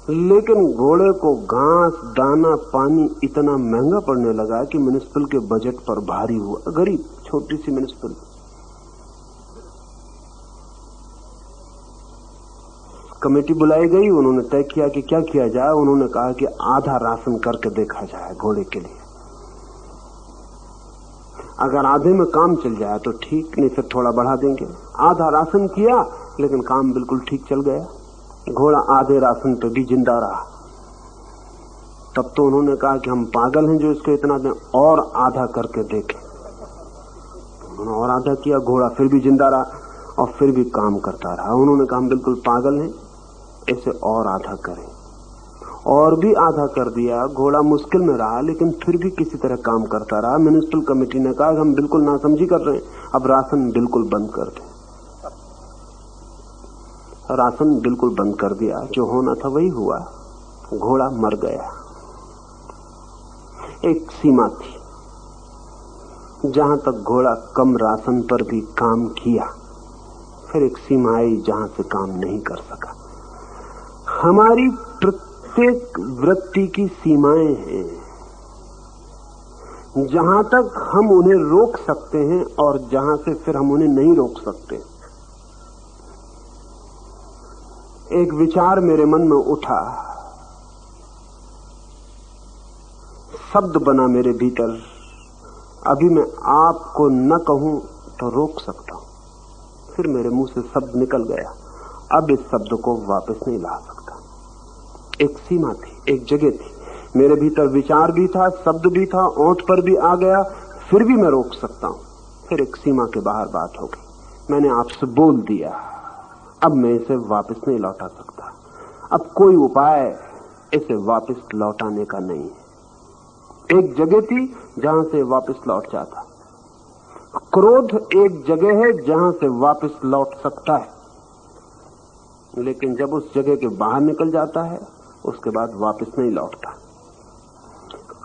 लेकिन घोड़े को घास, दाना, पानी इतना महंगा पड़ने लगा कि म्युनिसिपल के बजट पर भारी हुआ। गरीब छोटी सी म्युनिसिपल। कमेटी बुलाई गई, उन्होंने तय किया कि क्या किया जाए। उन्होंने कहा कि आधा राशन करके देखा जाए घोड़े के लिए। अगर आधे में काम चल जाए तो ठीक, नहीं फिर थोड़ा बढ़ा देंगे। आधा राशन किया, लेकिन काम बिल्कुल ठीक चल गया। घोड़ा आधे राशन पे भी जिंदा रहा। तब तो उन्होंने कहा कि हम पागल हैं जो इसको इतना दें, और आधा करके देखें। उन्होंने और आधा किया, घोड़ा फिर भी जिंदा रहा और फिर भी काम करता रहा। उन्होंने कहा हम बिल्कुल पागल हैं, इसे और आधा करें। और भी आधा कर दिया। घोड़ा मुश्किल में रहा, लेकिन फिर भी किसी तरह काम करता रहा। म्युनिसिपल कमेटी ने कहा हम बिल्कुल नासमझी कर रहे हैं, अब राशन बिल्कुल बंद कर दें। राशन बिल्कुल बंद कर दिया। जो होना था वही हुआ, घोड़ा मर गया। एक सीमा थी जहां तक घोड़ा कम राशन पर भी काम किया, फिर एक सीमा आई जहां से काम नहीं कर सका। हमारी प्रत्येक वृत्ति की सीमाएं हैं, जहां तक हम उन्हें रोक सकते हैं और जहां से फिर हम उन्हें नहीं रोक सकते। एक विचार मेरे मन में उठा, शब्द बना मेरे भीतर। अभी मैं आपको न कहूं तो रोक सकता हूं, फिर मेरे मुंह से शब्द निकल गया। अब इस शब्द को वापस नहीं ला सकता। एक सीमा थी, एक जगह थी, मेरे भीतर विचार भी था, शब्द भी था, ओंठ पर भी आ गया, फिर भी मैं रोक सकता हूं। फिर एक सीमा के बाहर बात हो गई। मैंने आपसे बोल दिया, अब मैं इसे वापस नहीं लौटा सकता। अब कोई उपाय इसे वापस लौटाने का नहीं है। एक जगह थी जहां से वापस लौट जाता। क्रोध एक जगह है जहां से वापस लौट सकता है, लेकिन जब उस जगह के बाहर निकल जाता है उसके बाद वापस नहीं लौटता।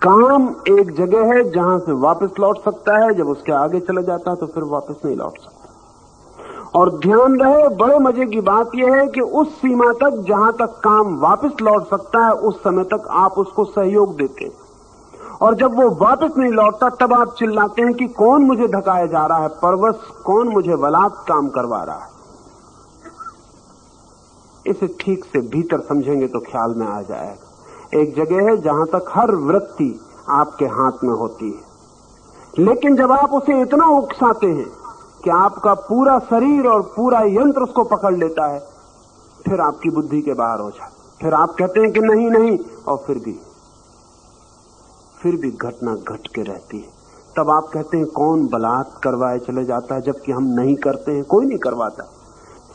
काम एक जगह है जहां से वापस लौट सकता है, जब उसके आगे चला जाता है तो फिर वापस नहीं लौट सकता। और ध्यान रहे, बड़े मजे की बात यह है कि उस सीमा तक जहां तक काम वापस लौट सकता है उस समय तक आप उसको सहयोग देते हैं, और जब वो वापस नहीं लौटता तब आप चिल्लाते हैं कि कौन मुझे धकाया जा रहा है, परवश कौन मुझे वलात काम करवा रहा है। इसे ठीक से भीतर समझेंगे तो ख्याल में आ जाएगा। एक जगह है जहां तक हर वृत्ति आपके हाथ में होती है, लेकिन जब आप उसे इतना उकसाते हैं कि आपका पूरा शरीर और पूरा यंत्र उसको पकड़ लेता है, फिर आपकी बुद्धि के बाहर हो जाए। फिर आप कहते हैं कि नहीं नहीं, और फिर भी घटना घट के रहती है। तब आप कहते हैं कौन बलात् करवाए चले जाता है, जबकि हम नहीं करते हैं, कोई नहीं करवाता।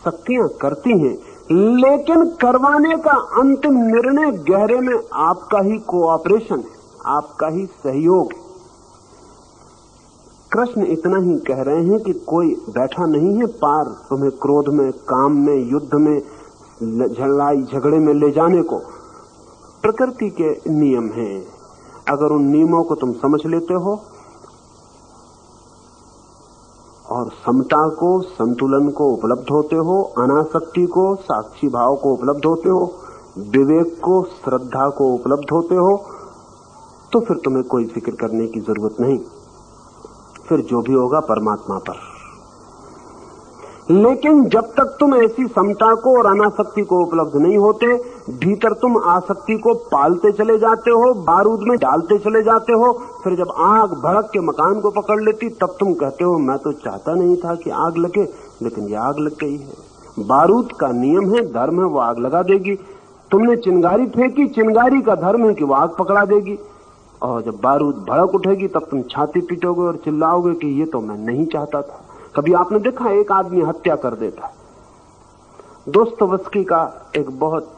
शक्तियां करती हैं, लेकिन करवाने का अंतिम निर्णय गहरे में आपका ही कोऑपरेशन है, आपका ही सहयोग है। कृष्ण इतना ही कह रहे हैं कि कोई बैठा नहीं है पार तुम्हें क्रोध में, काम में, युद्ध में, लड़ाई झगड़े में ले जाने को। प्रकृति के नियम हैं, अगर उन नियमों को तुम समझ लेते हो और समता को, संतुलन को उपलब्ध होते हो, अनासक्ति को, साक्षी भाव को उपलब्ध होते हो, विवेक को, श्रद्धा को उपलब्ध होते हो, तो फिर तुम्हें कोई फिक्र करने की जरूरत नहीं। फिर जो भी होगा परमात्मा पर। लेकिन जब तक तुम ऐसी समता को और अनासक्ति को उपलब्ध नहीं होते, भीतर तुम आसक्ति को पालते चले जाते हो, बारूद में डालते चले जाते हो। फिर जब आग भड़क के मकान को पकड़ लेती तब तुम कहते हो मैं तो चाहता नहीं था कि आग लगे, लेकिन ये आग लग गई है। बारूद का नियम है, धर्म है, वो आग लगा देगी। तुमने चिंगारी फेंकी, चिंगारी का धर्म है कि वो आग पकड़ा देगी। और जब बारूद भड़क उठेगी तब तुम छाती पीटोगे और चिल्लाओगे कि ये तो मैं नहीं चाहता था। कभी आपने देखा एक आदमी हत्या कर देता है। दोस्तोयेवस्की का एक बहुत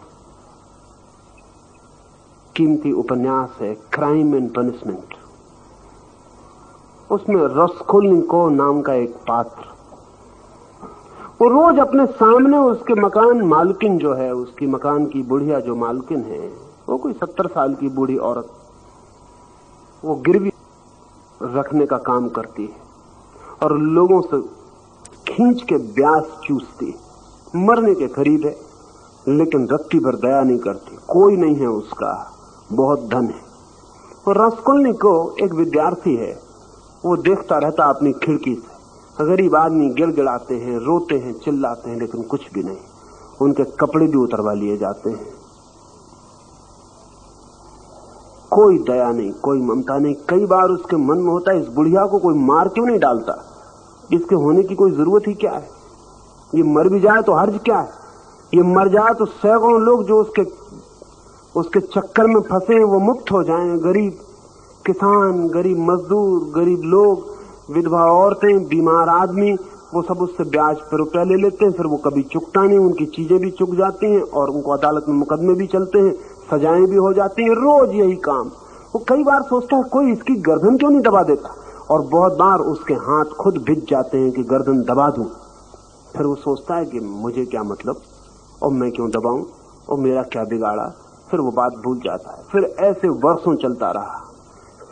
कीमती उपन्यास है क्राइम एंड पनिशमेंट। उसमें रस्कोल्निकोव नाम का एक पात्र, वो रोज अपने सामने उसके मकान मालकिन जो है, उसकी मकान की बुढ़िया जो मालकिन है, वो कोई 70 साल की बूढ़ी औरत, वो गिरवी रखने का काम करती है और लोगों से खींच के ब्याज चूसती है। मरने के करीब है, लेकिन रत्ती भर दया नहीं करती। कोई नहीं है उसका, बहुत धन है। और रस्कोल्निकोव एक विद्यार्थी है, वो देखता रहता अपनी खिड़की से। गरीब आदमी गिड़गिड़ाते हैं, रोते हैं, चिल्लाते हैं, लेकिन कुछ भी नहीं। उनके कपड़े भी उतरवा लिए जाते हैं। कोई दया नहीं, कोई ममता नहीं। कई बार उसके मन में होता है इस बुढ़िया को कोई मार क्यों नहीं डालता, इसके होने की कोई जरूरत ही क्या है, ये मर भी जाए तो हर्ज क्या है, ये मर जाए तो सैकड़ों लोग जो उसके चक्कर में फंसे हैं वो मुक्त हो जाएं। गरीब किसान, गरीब मजदूर, गरीब लोग, विधवा औरतें, बीमार आदमी, वो सब उससे ब्याज पर रुपया ले लेते हैं। फिर वो कभी चुकता नहीं, उनकी चीजें भी चुक जाती हैं और उनको अदालत में मुकदमे भी चलते हैं, सजाएं भी हो जाती हैं। रोज यही काम। वो कई बार सोचता है कोई इसकी गर्दन क्यों नहीं दबा देता, और बहुत बार उसके हाथ खुद भिज जाते हैं कि गर्दन दबा दूं। फिर वो सोचता है कि मुझे क्या मतलब, और मैं क्यों दबाऊं, और मेरा क्या बिगाड़ा। फिर वो बात भूल जाता है। फिर ऐसे वर्षों चलता रहा।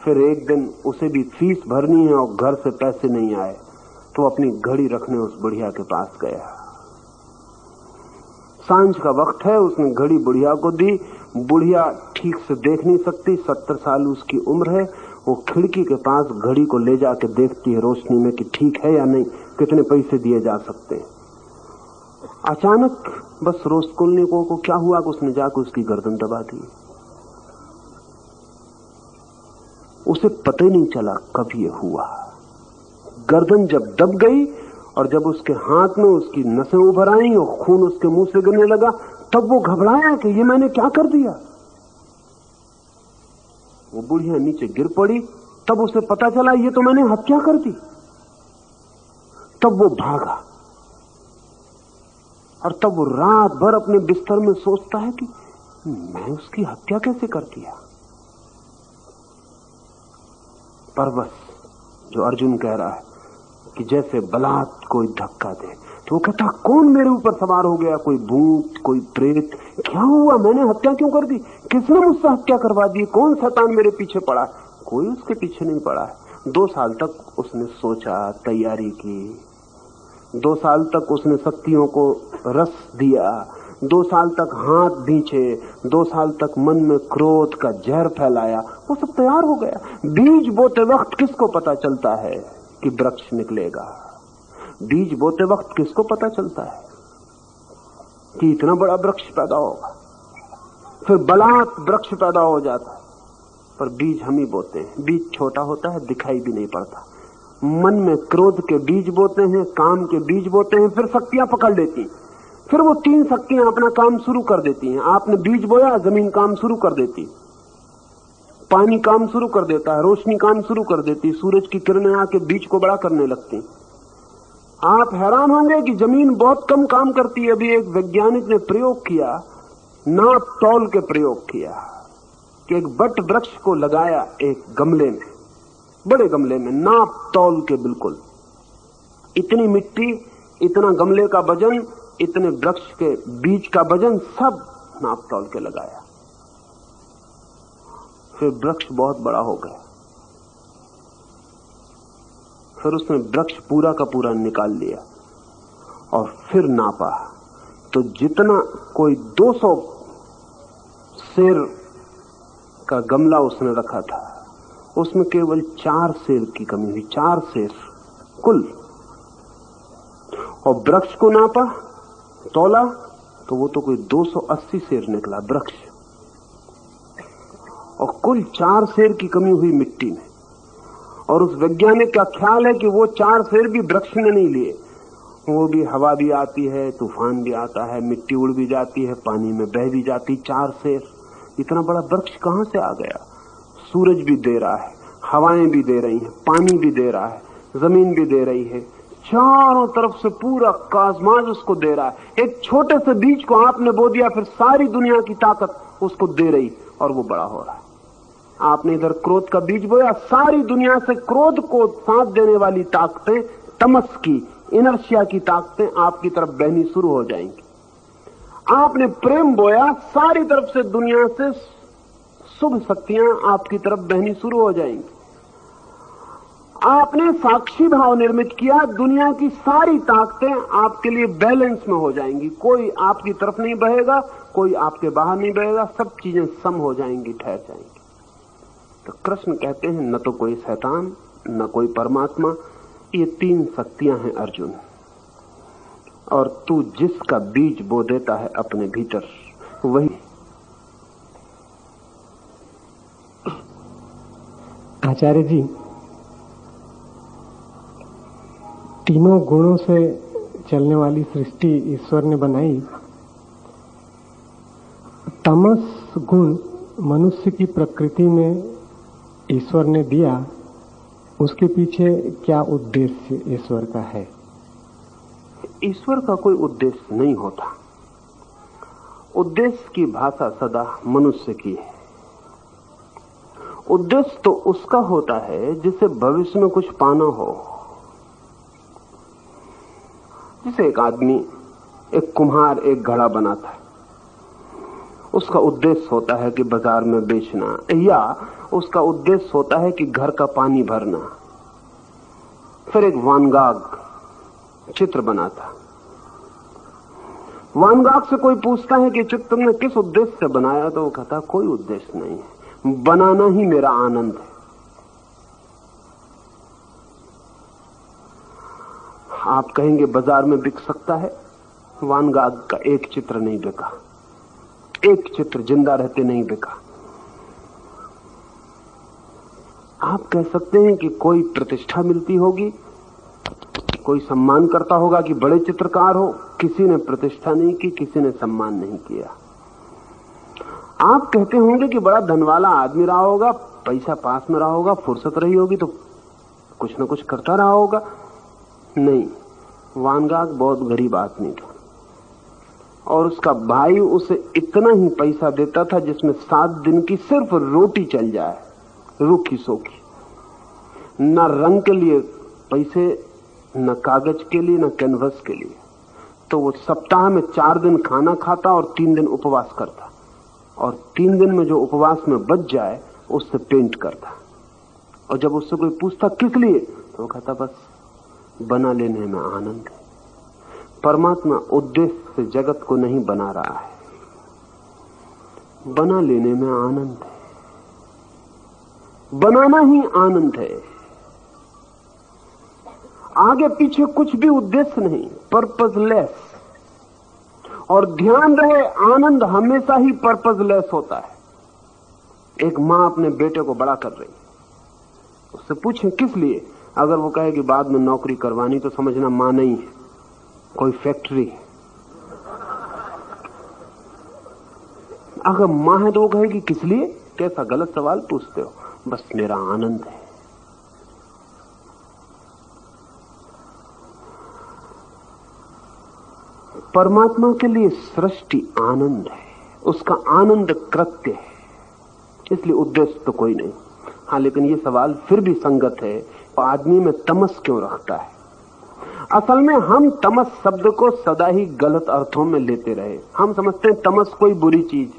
फिर एक दिन उसे भी फीस भरनी है और घर से पैसे नहीं आए, तो अपनी घड़ी रखने उस बुढ़िया के पास गया। सांझ का वक्त है, उसने घड़ी बुढ़िया को दी। बुढ़िया ठीक से देख नहीं सकती, 70 साल उसकी उम्र है। वो खिड़की के पास घड़ी को ले जाके देखती है रोशनी में कि ठीक है या नहीं, कितने पैसे दिए जा सकते हैं। अचानक बस रस्कोल्निकोव को क्या हुआ कि उसने जाकर उसकी गर्दन दबा दी। उसे पता ही नहीं चला कब ये हुआ। गर्दन जब दब गई और जब उसके हाथ में उसकी नसें उभर आई और खून उसके मुंह से गिरने लगा, तब वो घबराया कि ये मैंने क्या कर दिया। वो बुढ़िया नीचे गिर पड़ी, तब उसे पता चला ये तो मैंने हत्या कर दी। तब वो भागा और तब वो रात भर अपने बिस्तर में सोचता है कि मैं उसकी हत्या कैसे कर दिया। परवश जो अर्जुन कह रहा है कि जैसे बलात् कोई धक्का दे, तो वो कहता कौन मेरे ऊपर सवार हो गया, कोई भूत, कोई प्रेत, क्या हुआ, मैंने हत्या क्यों कर दी, किसने मुझसे हत्या करवा दी, कौन शैतान मेरे पीछे पड़ा? कोई उसके पीछे नहीं पड़ा है। 2 साल तक उसने सोचा, तैयारी की, 2 साल तक उसने शक्तियों को रस दिया, 2 साल तक हाथ भींचे, 2 साल तक मन में क्रोध का जहर फैलाया, वो सब तैयार हो गया। बीज बोते वक्त किसको पता चलता है कि वृक्ष निकलेगा? बीज बोते वक्त किसको पता चलता है कि इतना बड़ा वृक्ष पैदा होगा? फिर बलात् वृक्ष पैदा हो जाता है, पर बीज हम ही बोते हैं। बीज छोटा होता है, दिखाई भी नहीं पड़ता। मन में क्रोध के बीज बोते हैं, काम के बीज बोते हैं, फिर शक्तियां पकड़ लेती हैं, फिर वो 3 शक्तियां अपना काम शुरू कर देती हैं। आपने बीज बोया, जमीन काम शुरू कर देती, पानी काम शुरू कर देता है, रोशनी काम शुरू कर देती, सूरज की किरणें आके बीज को बड़ा करने लगती। आप हैरान होंगे कि जमीन बहुत कम काम करती है। अभी एक वैज्ञानिक ने प्रयोग किया, नाप तौल के प्रयोग किया कि एक बट वृक्ष को लगाया एक गमले में, बड़े गमले में, नाप तौल के बिल्कुल, इतनी मिट्टी, इतना गमले का वजन, इतने वृक्ष के बीज का वजन, सब नाप तौल के लगाया। फिर वृक्ष बहुत बड़ा हो गया। फिर उसने वृक्ष पूरा का पूरा निकाल लिया और फिर नापा, तो जितना कोई 200 सेर का गमला उसने रखा था, उसमें केवल 4 सेर की कमी हुई, 4 सेर कुल। और वृक्ष को नापा, तोला, तो वो तो कोई 280 सेर निकला वृक्ष, और कुल 4 सेर की कमी हुई मिट्टी में। और उस वैज्ञानिक का ख्याल है कि वो 4 सेर भी वृक्ष ने नहीं लिए, वो भी हवा भी आती है, तूफान भी आता है, मिट्टी उड़ भी जाती है, पानी में बह भी जाती। 4 सेर, इतना बड़ा वृक्ष कहां से आ गया? सूरज भी दे रहा है, हवाएं भी दे रही हैं, पानी भी दे रहा है, जमीन भी दे रही है, चारों तरफ से पूरा काज़माज उसको दे रहा है। एक छोटे से बीज को आपने बो दिया, फिर सारी दुनिया की ताकत उसको दे रही और वो बड़ा हो रहा है। आपने इधर क्रोध का बीज बोया, सारी दुनिया से क्रोध को साथ देने वाली ताकतें, तमस की, इनर्शिया की ताकतें आपकी तरफ बहनी शुरू हो जाएंगी। आपने प्रेम बोया, सारी तरफ से दुनिया से शुभ शक्तियां आपकी तरफ बहनी शुरू हो जाएंगी। आपने साक्षी भाव निर्मित किया, दुनिया की सारी ताकतें आपके लिए बैलेंस में हो जाएंगी। कोई आपकी तरफ नहीं बहेगा, कोई आपके बाहर नहीं बहेगा, सब चीजें सम हो जाएंगी, ठहर जाएंगी। तो कृष्ण कहते हैं न तो कोई शैतान, न कोई परमात्मा, ये 3 शक्तियां हैं अर्जुन। और तू जिसका बीज बो देता है अपने भीतर, वही। आचार्य जी, तीनों गुणों से चलने वाली सृष्टि ईश्वर ने बनाई। तमस गुण मनुष्य की प्रकृति में ईश्वर ने दिया, उसके पीछे क्या उद्देश्य ईश्वर का है? ईश्वर का कोई उद्देश्य नहीं होता। उद्देश्य की भाषा सदा मनुष्य की है। उद्देश्य तो उसका होता है जिसे भविष्य में कुछ पाना हो। जैसे एक आदमी, एक कुम्हार एक घड़ा बनाता है, उसका उद्देश्य होता है कि बाजार में बेचना, या उसका उद्देश्य होता है कि घर का पानी भरना। फिर एक वान गॉग चित्र बनाता। वान गॉग से कोई पूछता है कि चित्र तुमने किस उद्देश्य से बनाया, तो वो कहता कोई उद्देश्य नहीं है, बनाना ही मेरा आनंद है। आप कहेंगे बाजार में बिक सकता है? वान गॉग का एक चित्र नहीं बिका, एक चित्र जिंदा रहते नहीं बिका। आप कह सकते हैं कि कोई प्रतिष्ठा मिलती होगी, कोई सम्मान करता होगा कि बड़े चित्रकार हो। किसी ने प्रतिष्ठा नहीं की, किसी ने सम्मान नहीं किया। आप कहते होंगे कि बड़ा धनवाला आदमी रहा होगा, पैसा पास में रहा होगा, फुर्सत रही होगी तो कुछ न कुछ करता रहा होगा। नहीं, वान गॉग बहुत गरीब आदमी था और उसका भाई उसे इतना ही पैसा देता था जिसमें 7 दिन की सिर्फ रोटी चल जाए, रूखी सोखी। न रंग के लिए पैसे, न कागज के लिए, न कैनवस के लिए, तो वो सप्ताह में 4 दिन खाना खाता और 3 दिन उपवास करता, और 3 दिन में जो उपवास में बच जाए उससे पेंट करता। और जब उससे कोई पूछता किस लिए, तो वो कहता बस बना लेने में आनंद है। परमात्मा उद्देश्य से जगत को नहीं बना रहा है, बना लेने में आनंद है। बनाना ही आनंद है, आगे पीछे कुछ भी उद्देश्य नहीं, पर्पजलेस। और ध्यान रहे, आनंद हमेशा ही पर्पजलेस होता है। एक मां अपने बेटे को बड़ा कर रही, उससे पूछें किस लिए, अगर वो कहे कि बाद में नौकरी करवानी, तो समझना मां नहीं है, कोई फैक्ट्री है। अगर मां है तो वो कहेगी किस लिए, कैसा गलत सवाल पूछते हो, बस मेरा आनंद है। परमात्मा के लिए सृष्टि आनंद है, उसका आनंद कृत्य है, इसलिए उद्देश्य तो कोई नहीं। हाँ, लेकिन ये सवाल फिर भी संगत है, आदमी में तमस क्यों रखता है? असल में हम तमस शब्द को सदा ही गलत अर्थों में लेते रहे। हम समझते हैं तमस कोई बुरी चीज।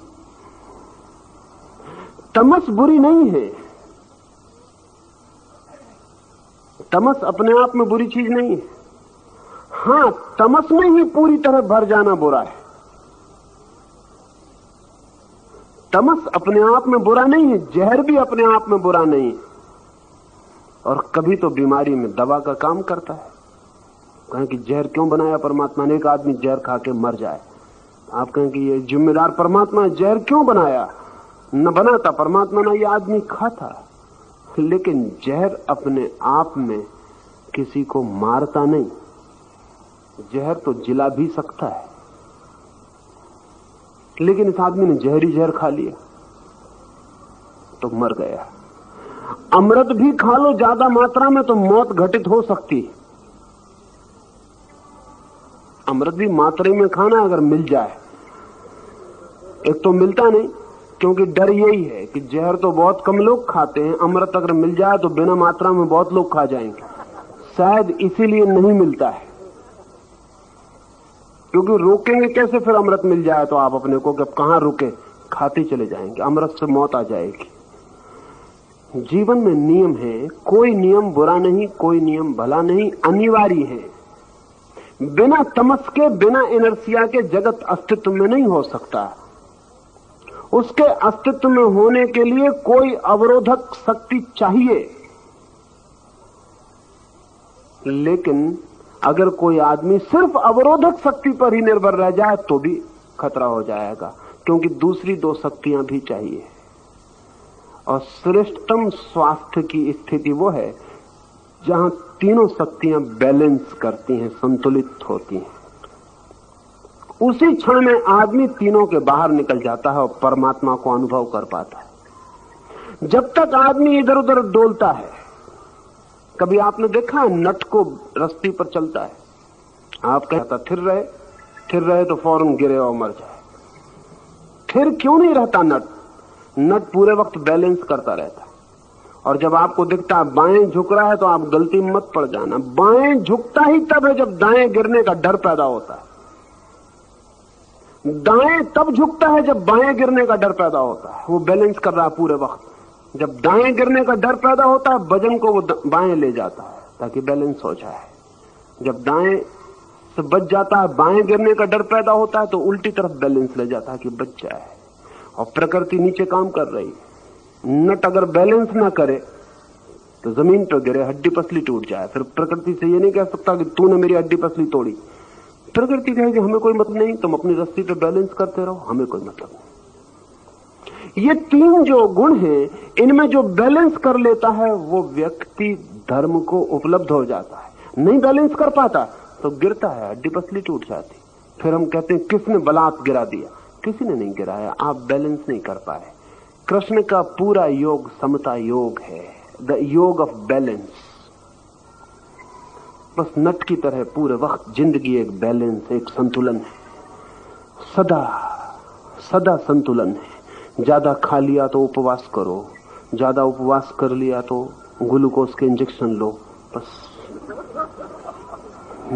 तमस बुरी नहीं है, तमस अपने आप में बुरी चीज नहीं है। हां, तमस में ही पूरी तरह भर जाना बुरा है। तमस अपने आप में बुरा नहीं है, जहर भी अपने आप में बुरा नहीं है। और कभी तो बीमारी में दवा का काम करता है। कहें कि जहर क्यों बनाया परमात्मा ने, एक आदमी जहर खा के मर जाए, आप कहें कि ये जिम्मेदार परमात्मा, जहर क्यों बनाया? न बनाता परमात्मा, ना ये आदमी खाता। लेकिन जहर अपने आप में किसी को मारता नहीं, जहर तो जिला भी सकता है। लेकिन इस आदमी ने जहरी जहर खा लिया तो मर गया। अमृत भी खा लो ज्यादा मात्रा में तो मौत घटित हो सकती है। अमृत भी मात्रा में खाना अगर मिल जाए, एक तो मिलता नहीं, क्योंकि डर यही है कि जहर तो बहुत कम लोग खाते हैं, अमृत अगर मिल जाए तो बिना मात्रा में बहुत लोग खा जाएंगे। शायद इसीलिए नहीं मिलता है, क्योंकि रोकेंगे कैसे? फिर अमृत मिल जाए तो आप अपने को कि कहां रुके, खाते चले जाएंगे, अमृत से मौत आ जाएगी। जीवन में नियम है, कोई नियम बुरा नहीं, कोई नियम भला नहीं, अनिवार्य है। बिना तमस के, बिना इनर्सिया के जगत अस्तित्व में नहीं हो सकता। उसके अस्तित्व में होने के लिए कोई अवरोधक शक्ति चाहिए। लेकिन अगर कोई आदमी सिर्फ अवरोधक शक्ति पर ही निर्भर रह जाए तो भी खतरा हो जाएगा, क्योंकि दूसरी 2 शक्तियां भी चाहिए। और श्रेष्ठतम स्वास्थ्य की स्थिति वो है जहां तीनों शक्तियां बैलेंस करती हैं, संतुलित होती हैं। उसी क्षण में आदमी तीनों के बाहर निकल जाता है और परमात्मा को अनुभव कर पाता है। जब तक आदमी इधर उधर डोलता है, कभी आपने देखा है नट को रस्सी पर चलता है, आप कहता थिर रहे तो फौरन गिरे और मर जाए। थिर क्यों नहीं रहता नट? नट पूरे वक्त बैलेंस करता रहता। और जब आपको दिखता है बाएं झुक रहा है तो आप गलती में मत पड़ जाना। बाएं झुकता ही तब है जब दाएं गिरने का डर पैदा होता है। दाएं तब झुकता है जब बाएं गिरने का डर पैदा होता है। वो बैलेंस कर रहा है पूरे वक्त। जब दाएं गिरने का डर पैदा होता है, वजन को वो बाएं ले जाता है ताकि बैलेंस हो जाए। जब दाएं से बच जाता है, बाएं गिरने का डर पैदा होता है, तो उल्टी तरफ बैलेंस ले जाता है कि बच जाए। और प्रकृति नीचे काम कर रही है। नट अगर बैलेंस ना करे तो जमीन पर गिरे, हड्डी पसली टूट जाए। फिर प्रकृति से ये नहीं कह सकता कि तूने मेरी हड्डी पसली तोड़ी। प्रकृति कहेगी हमें कोई मतलब नहीं, तुम अपनी रस्सी पे बैलेंस करते रहो, हमें कोई मतलब नहीं। ये 3 जो गुण हैं, इनमें जो बैलेंस कर लेता है वो व्यक्ति धर्म को उपलब्ध हो जाता है। नहीं बैलेंस कर पाता तो गिरता है, हड्डी पसली टूट जाती। फिर हम कहते हैं किसने बलात् गिरा दिया? किसी ने नहीं गिराया, आप बैलेंस नहीं कर पाए। कृष्ण का पूरा योग समता योग है, द योग ऑफ बैलेंस। बस नट की तरह पूरे वक्त जिंदगी एक बैलेंस, एक संतुलन है, सदा सदा संतुलन है। ज्यादा खा लिया तो उपवास करो, ज्यादा उपवास कर लिया तो ग्लूकोज के इंजेक्शन लो, बस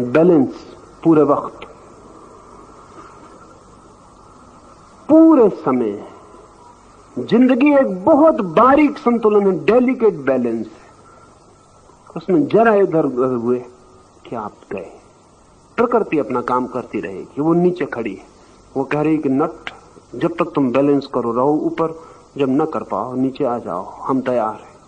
बैलेंस पूरे वक्त। पूरे समय जिंदगी एक बहुत बारीक संतुलन है, डेलिकेट बैलेंस है। उसमें जरा इधर उधर हुए कि आप गए। प्रकृति अपना काम करती रहेगी, वो नीचे खड़ी है, वो कह रही कि नट, जब तक तुम बैलेंस करो रहो ऊपर, जब न कर पाओ नीचे आ जाओ, हम तैयार हैं।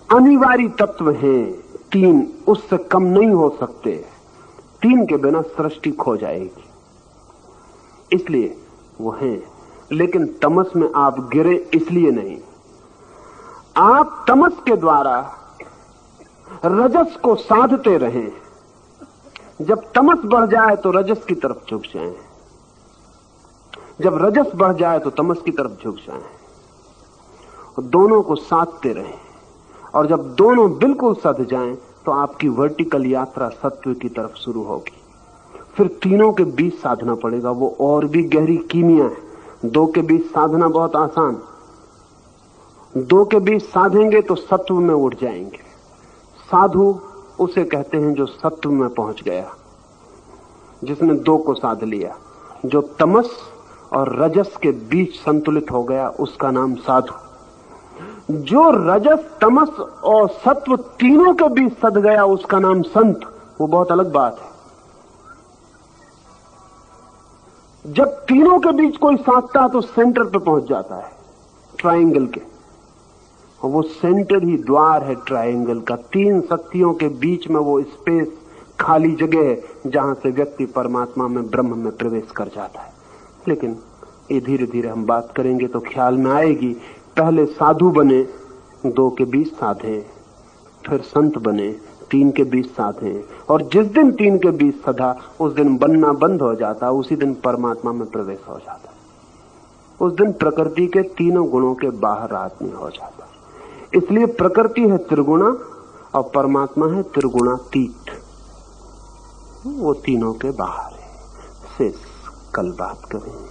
अनिवार्य तत्व हैं 3, उससे कम नहीं हो सकते। 3 के बिना सृष्टि खो जाएगी, इसलिए वो हैं। लेकिन तमस में आप गिरे इसलिए नहीं। आप तमस के द्वारा रजस को साधते रहें। जब तमस बढ़ जाए तो रजस की तरफ झुक जाएं, जब रजस बढ़ जाए तो तमस की तरफ झुक जाएं। दोनों को साधते रहें, और जब दोनों बिल्कुल सध जाएं तो आपकी वर्टिकल यात्रा सत्व की तरफ शुरू होगी। फिर तीनों के बीच साधना पड़ेगा, वो और भी गहरी कीमिया है। 2 के बीच साधना बहुत आसान, 2 के बीच साधेंगे तो सत्व में उठ जाएंगे। साधु उसे कहते हैं जो सत्व में पहुंच गया, जिसने 2 को साध लिया। जो तमस और रजस के बीच संतुलित हो गया उसका नाम साधु। जो रजस, तमस और सत्व तीनों के बीच सध गया उसका नाम संत। वो बहुत अलग बात है। जब तीनों के बीच कोई साधता है तो सेंटर पे पहुंच जाता है, ट्रायंगल के, और वो सेंटर ही द्वार है ट्रायंगल का। 3 शक्तियों के बीच में वो स्पेस, खाली जगह है जहां से व्यक्ति परमात्मा में, ब्रह्म में प्रवेश कर जाता है। लेकिन ये धीरे धीरे हम बात करेंगे तो ख्याल में आएगी। पहले साधु बने, 2 के बीच साधे, फिर संत बने, 3 के बीच साधे, और जिस दिन 3 के बीच सधा उस दिन बनना बंद हो जाता, उसी दिन परमात्मा में प्रवेश हो जाता। उस दिन प्रकृति के तीनों गुणों के बाहर आदमी हो जाता। इसलिए प्रकृति है त्रिगुणा और परमात्मा है त्रिगुणातीत, वो तीनों के बाहर है। शेष कल बात करें।